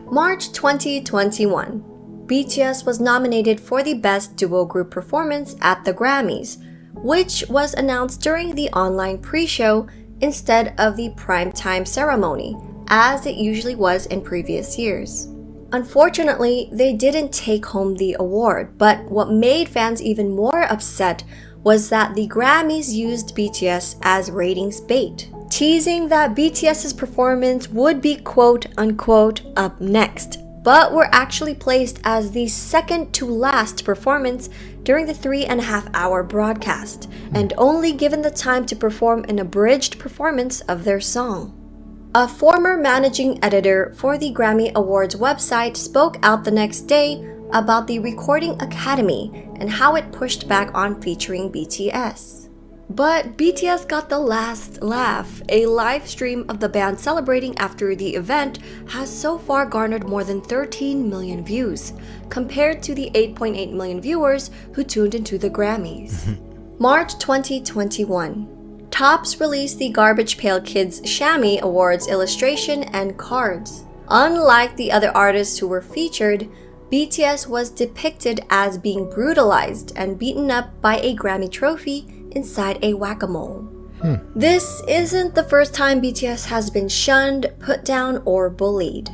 March 2021, BTS was nominated for the Best Duo Group Performance at the Grammys, which was announced during the online pre-show instead of the primetime ceremony, as it usually was in previous years. Unfortunately, they didn't take home the award, but what made fans even more upset was that the Grammys used BTS as ratings bait, teasing that BTS's performance would be quote-unquote up next, but were actually placed as the second to last performance during the 3.5-hour broadcast, and only given the time to perform an abridged performance of their song. A former managing editor for the Grammy Awards website spoke out the next day about the Recording Academy and how it pushed back on featuring BTS. But BTS got the last laugh. A live stream of the band celebrating after the event has so far garnered more than 13 million views, compared to the 8.8 million viewers who tuned into the Grammys. March 2021. Topps released the Garbage Pail Kids Shammy Awards illustration and cards. Unlike the other artists who were featured, BTS was depicted as being brutalized and beaten up by a Grammy trophy inside a whack-a-mole. This isn't the first time BTS has been shunned, put down, or bullied.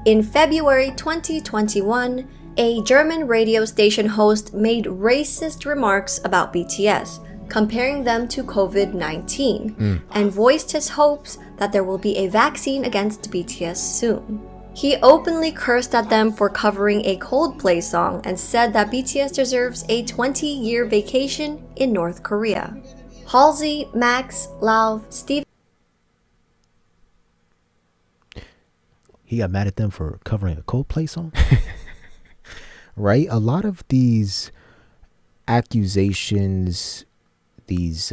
In February 2021, a German radio station host made racist remarks about BTS, comparing them to COVID-19, and voiced his hopes that there will be a vaccine against BTS soon. He openly cursed at them for covering a Coldplay song and said that BTS deserves a 20-year vacation in North Korea. Halsey, Max, Lauv, Steve. He got mad at them for covering a Coldplay song? Right? A lot of these accusations, these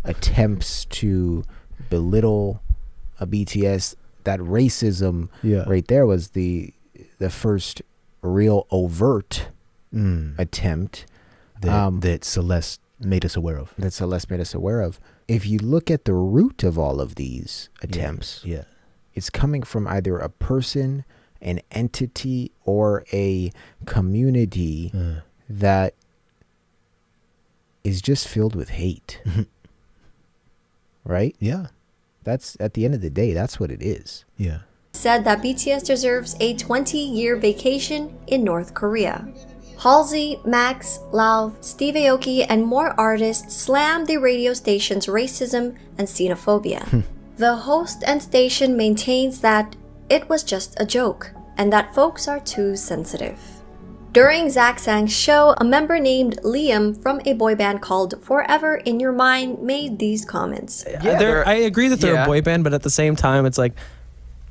attempts to belittle a BTS, that racism right there was the first real overt attempt that Celeste made us aware of. If you look at the root of all of these attempts, it's coming from either a person, an entity, or a community that is just filled with hate. Right? Yeah. That's, at the end of the day, that's what it is. Yeah. Said that BTS deserves a 20-year vacation in North Korea. Halsey, Max, Lauv, Steve Aoki, and more artists slammed the radio station's racism and xenophobia. The host and station maintains that it was just a joke and that folks are too sensitive. During Zach Sang's show, a member named Liam from a boy band called Forever in Your Mind made these comments. I agree that they're a boy band, but at the same time, it's like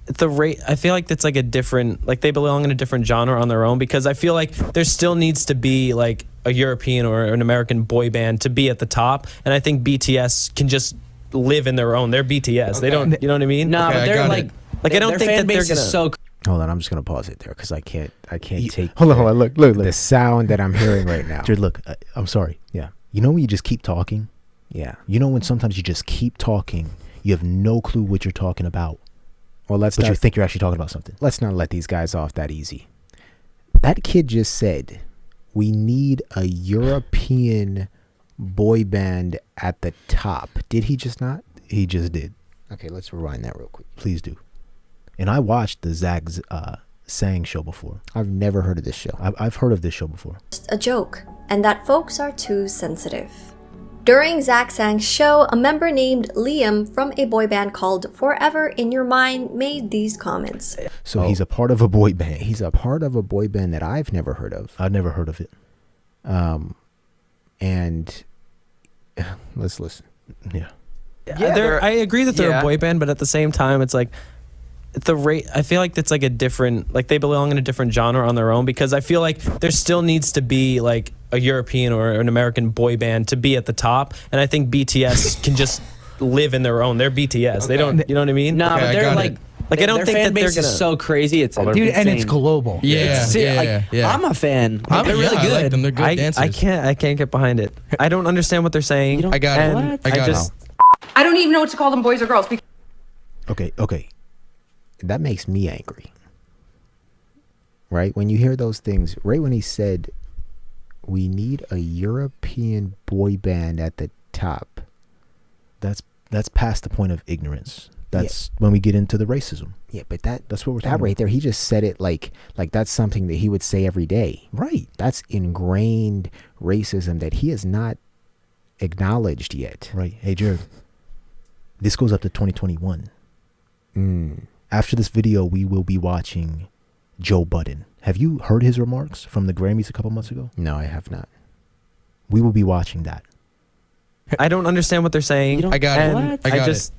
the rate. I feel like it's like a different, like they belong in a different genre on their own, because I feel like there still needs to be like a European or an American boy band to be at the top, and I think BTS can just live in their own. They're BTS. Okay. They don't. You know what I mean? No, but they're like I don't their think fan that they're base gonna. is so. Hold on, I'm just gonna pause it there because I can't take. Hold on, look. The sound that I'm hearing right now. Jared, look, I'm sorry. Yeah. You know when you just keep talking? Yeah. You know when sometimes you just keep talking, you have no clue what you're talking about. Well, but you think you're actually talking about something. Let's not let these guys off that easy. That kid just said, we need a European boy band at the top. Did he just not? He just did. Okay, let's rewind that real quick. Please do. And I watched the Zach Sang show before. I've never heard of this show. I've heard of this show before. Just a joke and that folks are too sensitive. During Zach Sang's show, a member named Liam from a boy band called Forever in Your Mind made these comments. So he's a part of a boy band. He's a part of a boy band that I've never heard of. I've never heard of it. And let's listen. Yeah, I agree that they're a boy band, but at the same time, it's like the rate. I feel like it's like a different, like they belong in a different genre on their own, because I feel like there still needs to be like a European or an American boy band to be at the top, and I think BTS can just live in their own. They're BTS. They don't. You know what I mean? No, but they're like. Like I don't their think fan that they're base gonna. is so crazy. It's Dude, and it's global. Yeah, I'm a fan. They're really good. I like them. They're good I dancers. can't get behind it. I don't understand what they're saying. I got it. and I got just, I don't even know what to call them, boys or girls. Okay. That makes me angry. Right? When you hear those things, right when he said, we need a European boy band at the top. That's past the point of ignorance. That's when we get into the racism. Yeah, but that's what we're talking that right about. there. He just said it like that's something that he would say every day. Right. That's ingrained racism that he has not acknowledged yet. Right. Hey, Jared. This goes up to 2021. After this video, we will be watching Joe Budden. Have you heard his remarks from the Grammys a couple months ago? No, I have not. We will be watching that. I don't understand what they're saying. I got it. and I got just.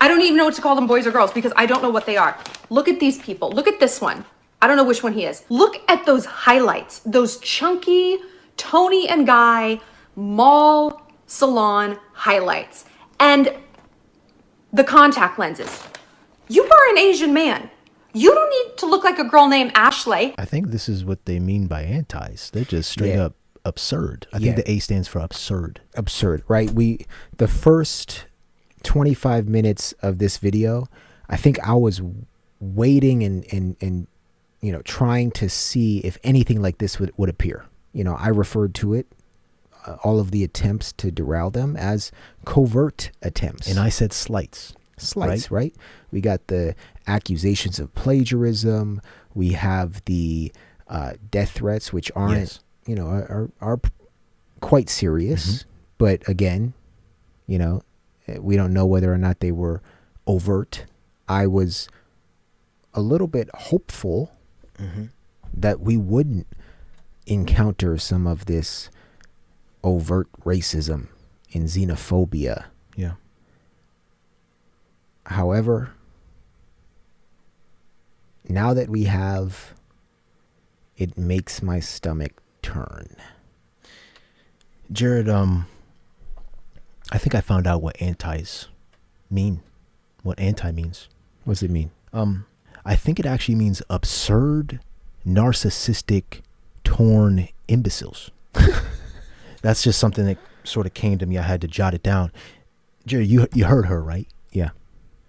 I don't even know what to call them, boys or girls, because I don't know what they are. Look at these people. Look at this one. I don't know which one he is. Look at those highlights. Those chunky Tony and Guy mall salon highlights. And the contact lenses. You are an Asian man. You don't need to look like a girl named Ashley. I think this is what they mean by antis. They're just straight up absurd. I think the A stands for absurd. Absurd, right? The first 25 minutes of this video, I think I was waiting and trying to see if anything like this would appear. I referred to it, all of the attempts to derail them, as covert attempts. And I said slights. Right? We got the accusations of plagiarism. We have the death threats, which aren't, are quite serious. But again, we don't know whether or not they were overt. I was a little bit hopeful that we wouldn't encounter some of this overt racism and xenophobia. Yeah. However, now that we have, it makes my stomach turn. Jared, I think I found out what antis mean. What anti means. What does it mean? I think it actually means absurd, narcissistic, torn imbeciles. That's just something that sort of came to me. I had to jot it down. Jared, you heard her, right? Yeah.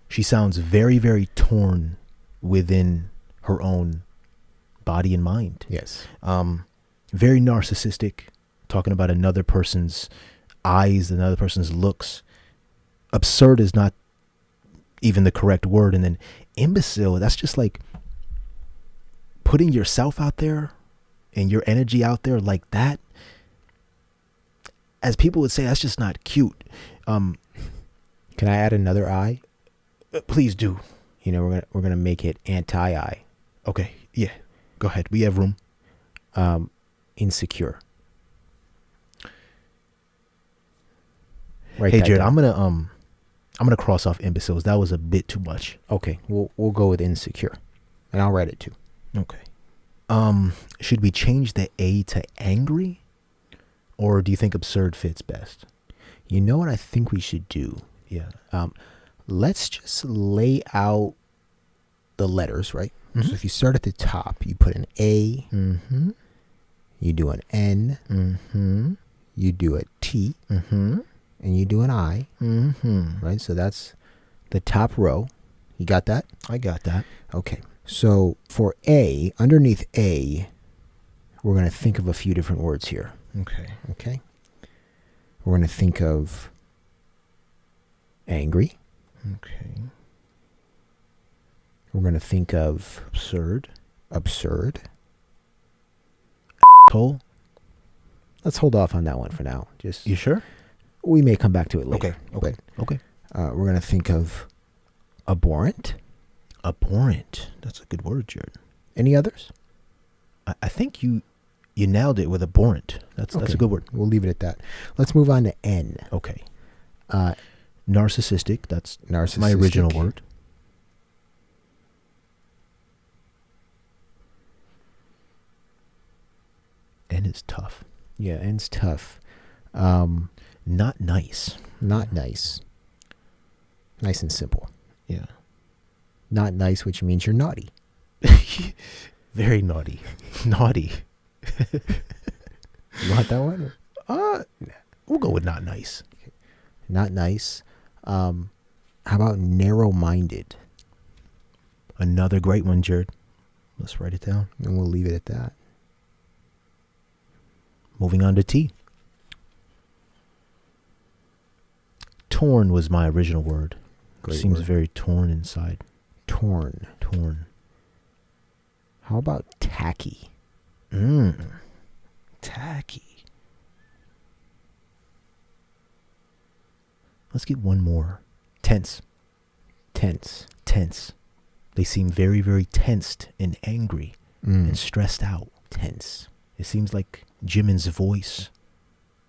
She sounds very, very torn within her own body and mind. Yes. Very narcissistic, talking about another person's eyes, another person's looks. Absurd is not even the correct word. And then imbecile, that's just like putting yourself out there and your energy out there like that. As people would say, that's just not cute. Can I add another I? Please do. You know, we're gonna make it anti-I. Okay. Yeah. Go ahead. We have room. Insecure. Hey, Jared, I'm gonna cross off imbeciles. That was a bit too much. Okay, we'll go with insecure, and I'll write it too. Okay. Should we change the A to angry, or do you think absurd fits best? You know what I think we should do? Yeah. Let's just lay out the letters, right? So if you start at the top, you put an A. You do an N. You do a T. And you do an I. Right? So that's the top row. You got that? I got that. Okay. So for A, underneath A, we're going to think of a few different words here. Okay. Okay. We're going to think of angry. Okay. We're going to think of absurd. Absurd. Toll. Let's hold off on that one for now. Just you sure? We may come back to it later. Okay. Okay. We're going to think of abhorrent. Abhorrent. That's a good word, Jared. Any others? I think you nailed it with abhorrent. That's a good word. We'll leave it at that. Let's move on to N. Okay. Narcissistic. That's narcissistic. My original word. N is tough. Yeah, N's tough. Not nice. Not nice. Nice and simple. Yeah. Not nice, which means you're naughty. Very naughty. Naughty. You want that one? We'll go with not nice. Okay. Not nice. How about narrow-minded? Another great one, Jared. Let's write it down. And we'll leave it at that. Moving on to T. Torn was my original word. Great Seems word. very torn inside. Torn. Torn. How about tacky? Tacky. Let's get one more. Tense. Tense. Tense. They seem very, very tensed and angry and stressed out. Tense. It seems like Jimin's voice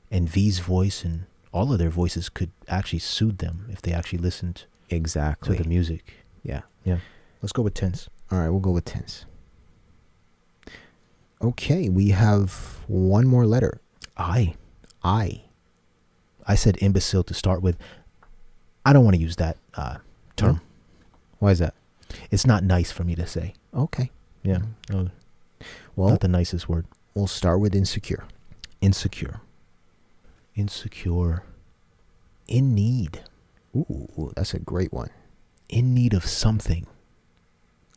and V's voice and all of their voices could actually soothe them if they actually listened exactly to the music. Yeah. Yeah. Let's go with tense. All right, we'll go with tense. Okay, we have one more letter. I. I. I said imbecile to start with. I don't want to use that term. Why is that? It's not nice for me to say. Okay. Yeah. Well, not the nicest word. We'll start with insecure. Insecure. Insecure. In need. Ooh, that's a great one. In need of something.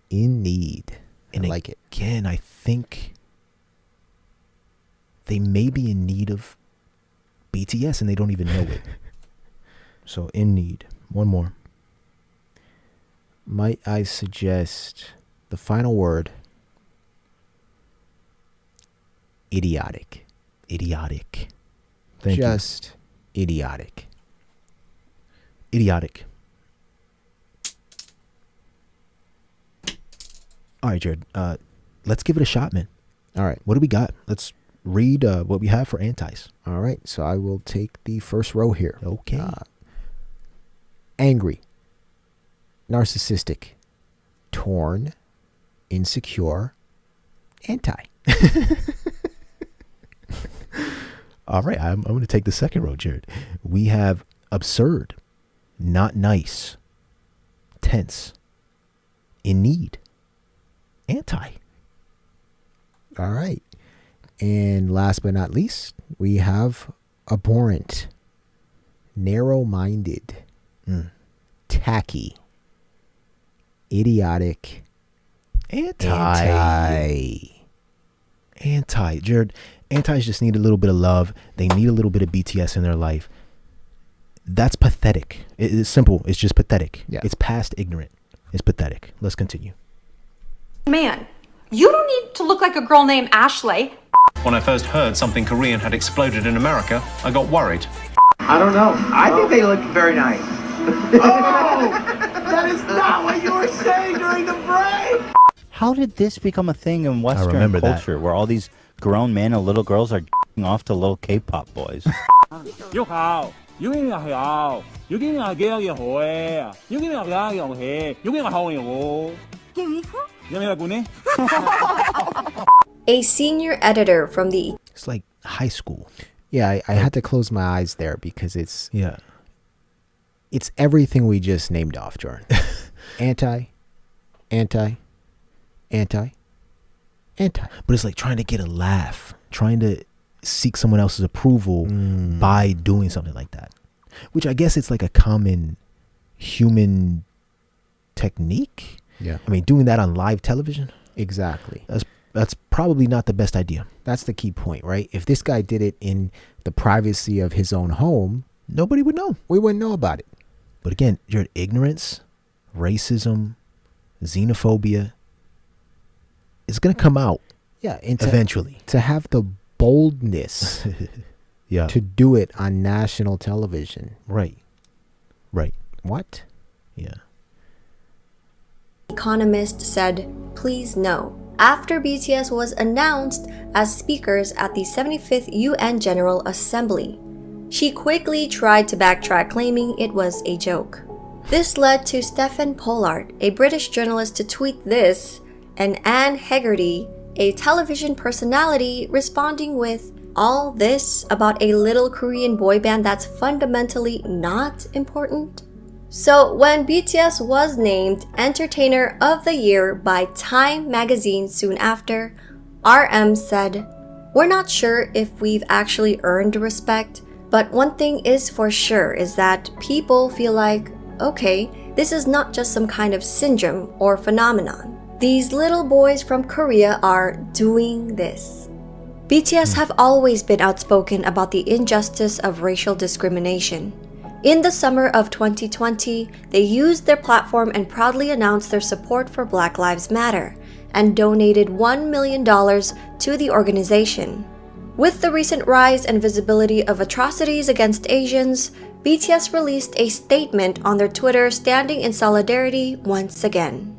In need. And I like it. Again, I think they may be in need of BTS and they don't even know it. So in need. One more. Might I suggest the final word? Idiotic. Idiotic. Thank Just idiotic. Idiotic. All right, Jared. Let's give it a shot, man. All right. What do we got? Let's read what we have for antis. All right. So I will take the first row here. Okay. Angry. Narcissistic. Torn. Insecure. Anti. All right. I'm going to take the second row, Jared. We have absurd. Not nice. Tense. In need. Anti. All right. And last but not least, we have abhorrent, narrow-minded, tacky, idiotic, Anti. Jared, antis just need a little bit of love. They need a little bit of BTS in their life. That's pathetic. It's simple. It's just pathetic. Yeah. It's past ignorant. It's pathetic. Let's continue. Man, you don't need to look like a girl named Ashley. When I first heard something Korean had exploded in America, I got worried. I don't know. I think they look very nice. Oh! That is not what you were saying during the break! How did this become a thing in Western remember that. culture where all these grown men and little girls are off to little K-pop boys? 喐口，喐緊係有，喐緊係幾有嘢好嘅，喐緊係幾有嘢，喐緊係好嘢喎。有咩管呢？ A senior editor from the It's like high school. Yeah, I had to close my eyes there because it's everything we just named off, Jordan. anti. But it's like trying to get a laugh, trying to seek someone else's approval by doing something like that, which I guess it's like a common human technique. Yeah. I mean, doing that on live television. Exactly. That's probably not the best idea. That's the key point, right? If this guy did it in the privacy of his own home, nobody would know. We wouldn't know about it. But again, your ignorance, racism, xenophobia, it's going to come out. Yeah, eventually. To have the boldness to do it on national television. Right. What? Yeah. Economist said, please no, after BTS was announced as speakers at the 75th UN General Assembly. She quickly tried to backtrack, claiming it was a joke. This led to Stephen Pollard, a British journalist, to tweet this, and Anne Hegarty, a television personality, responding with, all this about a little Korean boy band that's fundamentally not important? So when BTS was named Entertainer of the Year by Time magazine soon after, RM said, we're not sure if we've actually earned respect, but one thing is for sure is that people feel like, okay, this is not just some kind of syndrome or phenomenon. These little boys from Korea are doing this. BTS have always been outspoken about the injustice of racial discrimination. In the summer of 2020, they used their platform and proudly announced their support for Black Lives Matter and donated $1 million to the organization. With the recent rise and visibility of atrocities against Asians, BTS released a statement on their Twitter standing in solidarity once again.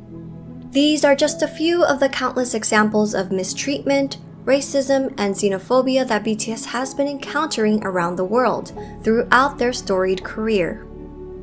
These are just a few of the countless examples of mistreatment, racism, and xenophobia that BTS has been encountering around the world throughout their storied career.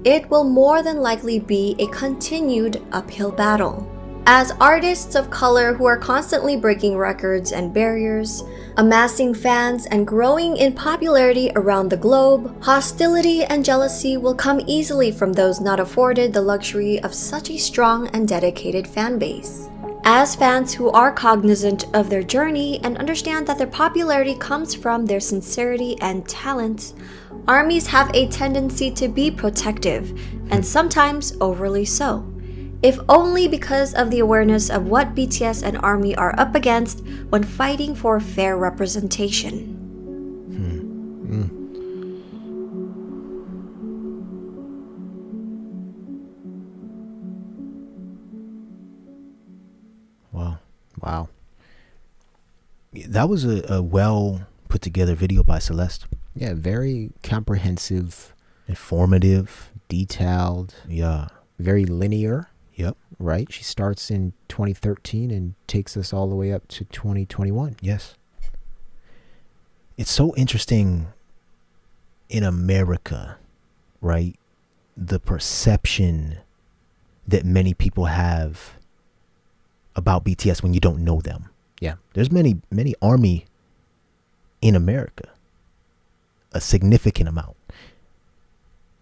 It will more than likely be a continued uphill battle. As artists of color who are constantly breaking records and barriers, amassing fans, and growing in popularity around the globe, hostility and jealousy will come easily from those not afforded the luxury of such a strong and dedicated fan base. As fans who are cognizant of their journey and understand that their popularity comes from their sincerity and talent, ARMYs have a tendency to be protective, and sometimes overly so. If only because of the awareness of what BTS and ARMY are up against when fighting for fair representation. Wow. That was a well put together video by Celeste. Yeah, very comprehensive, informative, detailed. Yeah. Very linear. Yep. Right? She starts in 2013 and takes us all the way up to 2021. Yes. It's so interesting in America, right? The perception that many people have about BTS when you don't know them. Yeah. There's many ARMY in America. A significant amount.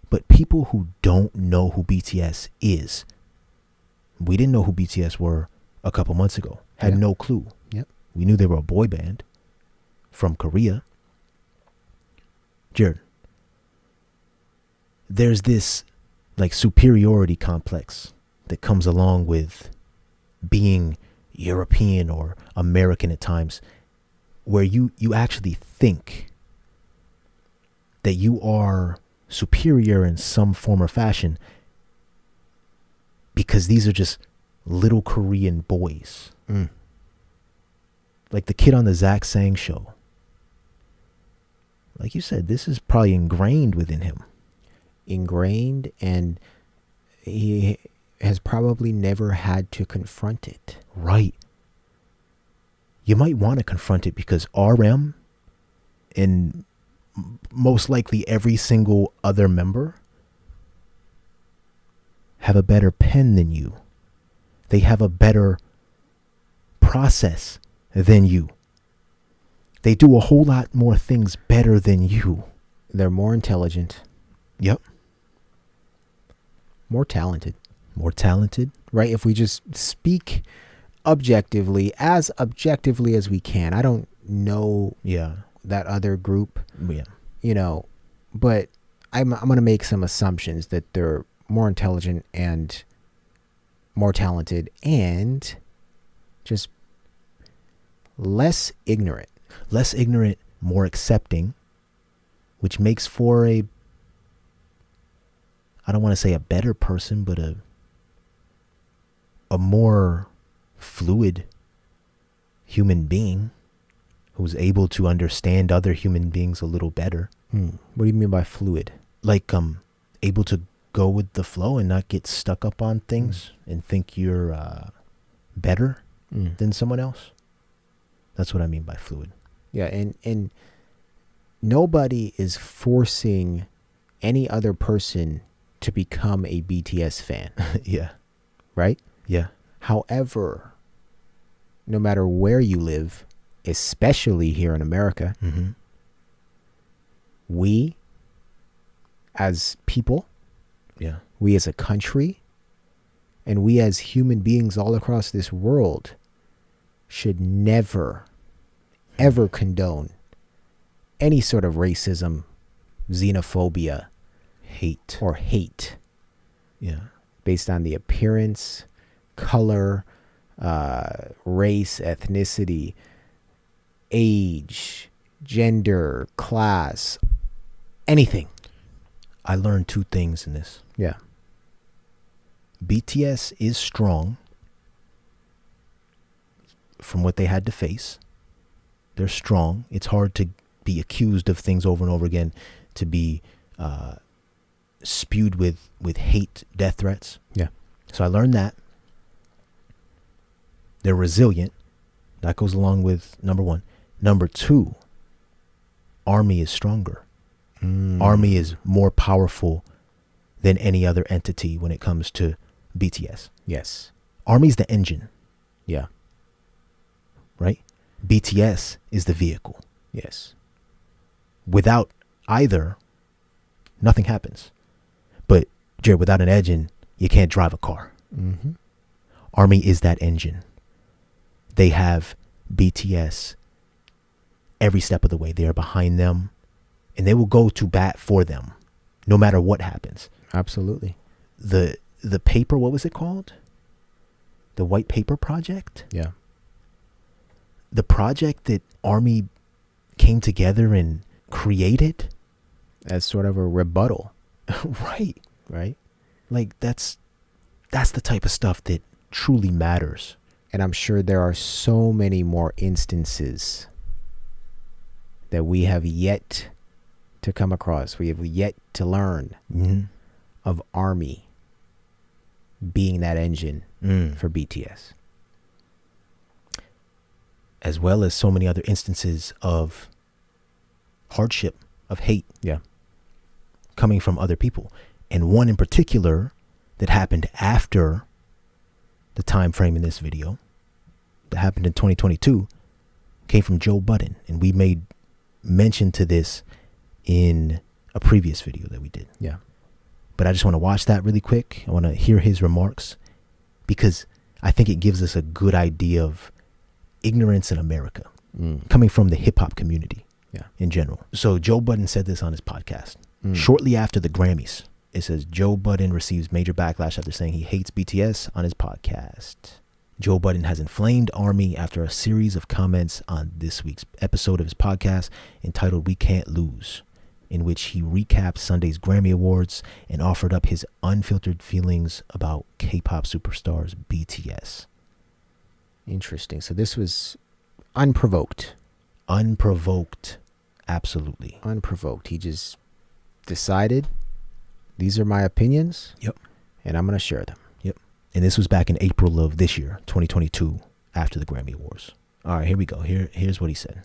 But people who don't know who BTS is, we didn't know who BTS were a couple months ago. Had no clue. Yep. We knew they were a boy band from Korea. Jared, there's this like superiority complex that comes along with being European or American at times, where you actually think that you are superior in some form or fashion because these are just little Korean boys. Like the kid on the Zach Sang show. Like you said, this is probably ingrained within him. Ingrained, and he has probably never had to confront it. Right. You might want to confront it because RM and most likely every single other member have a better pen than you. They have a better process than you. They do a whole lot more things better than you. They're more intelligent. Yep. More talented. More talented. Right? If we just speak objectively as we can. I don't know that other group. Yeah. You know, but I'm going to make some assumptions that they're more intelligent and more talented and just less ignorant. Less ignorant, more accepting, which makes for I don't want to say a better person, but a more fluid human being who's able to understand other human beings a little better. What do you mean by fluid? Like able to go with the flow and not get stuck up on things and think you're better than someone else. That's what I mean by fluid. Yeah, and nobody is forcing any other person to become a BTS fan. Yeah. Right? Yeah. However, no matter where you live, especially here in America, we as people, we as a country, and we as human beings all across this world should never, ever condone any sort of racism, xenophobia, hate. Yeah. Based on the appearance, color, race, ethnicity, age, gender, class, anything. I learned two things in this. Yeah. BTS is strong from what they had to face. They're strong. It's hard to be accused of things over and over again, to be spewed with hate, death threats. Yeah. So I learned that. They're resilient. That goes along with number one. Number two, Army is stronger. Army is more powerful than any other entity when it comes to BTS. Yes. Army's the engine. Yeah. Right? BTS is the vehicle. Yes. Without either, nothing happens. But, Jared, without an engine, you can't drive a car. Army is that engine. They have BTS every step of the way. They are behind them, and they will go to bat for them, no matter what happens. Absolutely. The paper, what was it called? The White Paper Project? Yeah. The project that Army came together and created? As sort of a rebuttal. Right. Right? Like, that's the type of stuff that truly matters. And I'm sure there are so many more instances that we have yet to come across. We have yet to learn of Army being that engine for BTS. As well as so many other instances of hardship, of hate. Yeah. Coming from other people. And one in particular that happened after the time frame in this video, that happened in 2022, came from Joe Budden. And we made mention to this in a previous video that we did. Yeah. But I just want to watch that really quick. I want to hear his remarks because I think it gives us a good idea of ignorance in America coming from the hip hop community in general. So Joe Budden said this on his podcast shortly after the Grammys. It says Joe Budden receives major backlash after saying he hates BTS on his podcast. Joe Budden has inflamed Army after a series of comments on this week's episode of his podcast entitled We Can't Lose, in which he recapped Sunday's Grammy Awards and offered up his unfiltered feelings about K-pop superstars BTS. Interesting. So this was unprovoked. Unprovoked. Absolutely. Unprovoked. He just decided, these are my opinions. Yep. And I'm going to share them. Yep. And this was back in April of this year, 2022, after the Grammy Awards. All right, here we go. Here's what he said.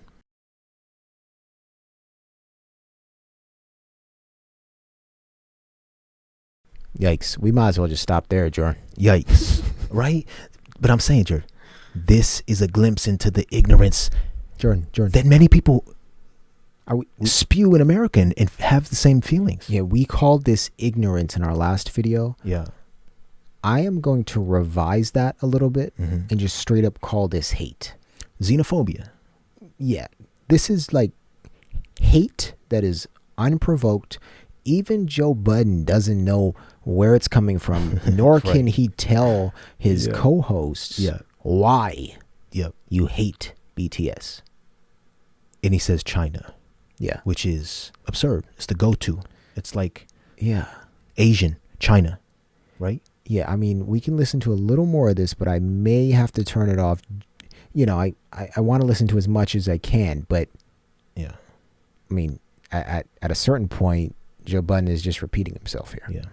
Yikes. We might as well just stop there, Jordan. Yikes. Right? But I'm saying, Jordan, this is a glimpse into the ignorance, Jordan, that many people spew in America and have the same feelings. Yeah, we called this ignorance in our last video. Yeah. I am going to revise that a little bit and just straight up call this hate. Xenophobia. Yeah. This is like hate that is unprovoked. Even Joe Budden doesn't know where it's coming from, nor can he tell his co-hosts why you hate BTS. And he says China. Yeah. Which is absurd. It's the go-to. It's like Asian, China, right? Yeah, I mean, we can listen to a little more of this, but I may have to turn it off. You know, I want to listen to as much as I can, but yeah, I mean, at a certain point, Joe Budden is just repeating himself here. Yeah.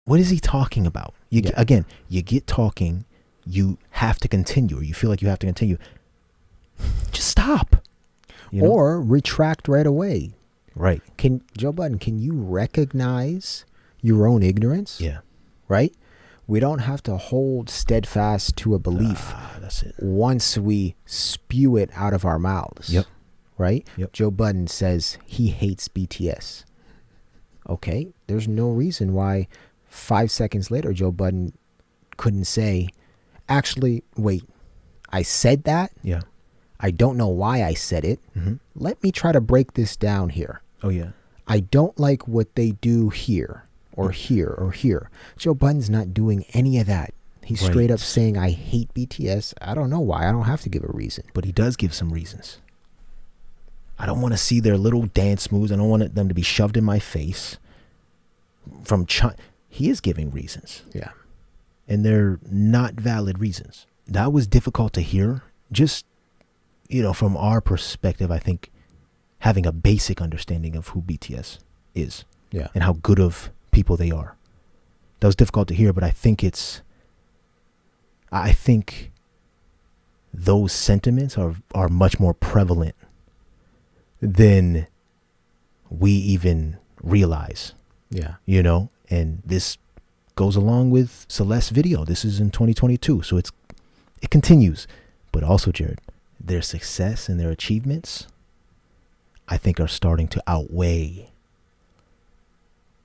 What is he talking about? Again, you get talking, you have to continue, or you feel like you have to continue. Just stop. Or retract right away. Right. Joe Budden, can you recognize your own ignorance? Yeah. Right? We don't have to hold steadfast to a belief that's it. Once we spew it out of our mouths. Yep. Right? Yep. Joe Budden says he hates BTS. Okay. There's no reason why 5 seconds later Joe Budden couldn't say, actually, wait, I said that? Yeah. I don't know why I said it. Let me try to break this down here. Oh, yeah. I don't like what they do here or here or here. Joe Budden's not doing any of that. He's straight up saying, I hate BTS. I don't know why. I don't have to give a reason. But he does give some reasons. I don't want to see their little dance moves. I don't want them to be shoved in my face. From China. He is giving reasons. Yeah. And they're not valid reasons. That was difficult to hear. Just, from our perspective, I think having a basic understanding of who BTS is. Yeah. And how good of people they are. That was difficult to hear, but I think those sentiments are much more prevalent than we even realize. Yeah. And this goes along with Celeste's video. This is in 2022, so it continues. But also, Jared, their success and their achievements, I think, are starting to outweigh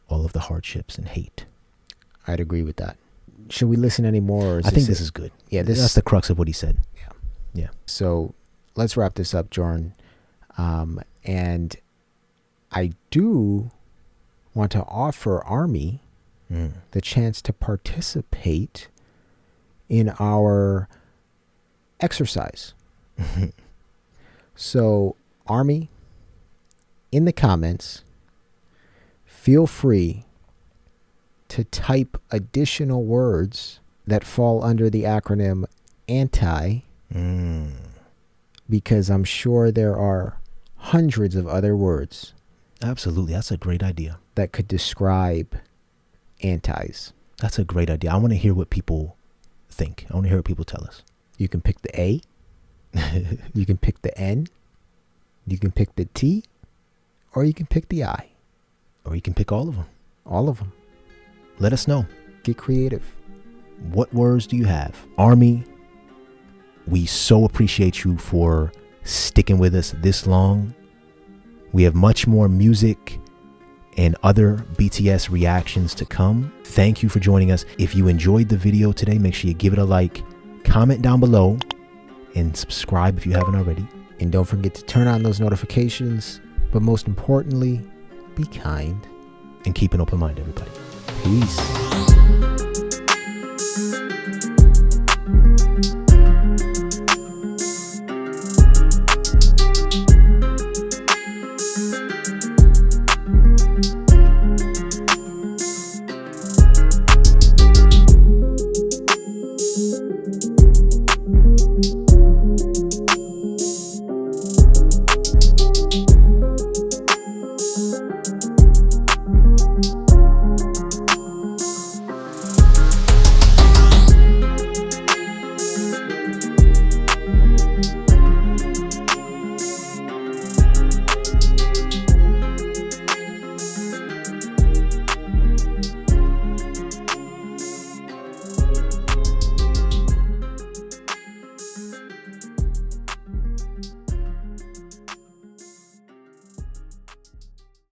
all of the hardships and hate. I'd agree with that. Should we listen anymore? Or I think this is good. Yeah, that's the crux of what he said. Yeah. Yeah. So let's wrap this up, Jordan. And I do want to offer Army the chance to participate in our exercise. So, Army, in the comments, feel free to type additional words that fall under the acronym anti, because I'm sure there are hundreds of other words. Absolutely. That's a great idea. That could describe antis. That's a great idea. I want to hear what people think. I want to hear what people tell us. You can pick the A. You can pick the N. You can pick the T. Or you can pick the I. Or you can pick all of them. All of them. Let us know. Get creative. What words do you have? Army, we so appreciate you for sticking with us this long. We have much more music and other BTS reactions to come. Thank you for joining us. If you enjoyed the video today, make sure you give it a like, comment down below, and subscribe if you haven't already. And don't forget to turn on those notifications. But most importantly, be kind. And keep an open mind, everybody. Peace.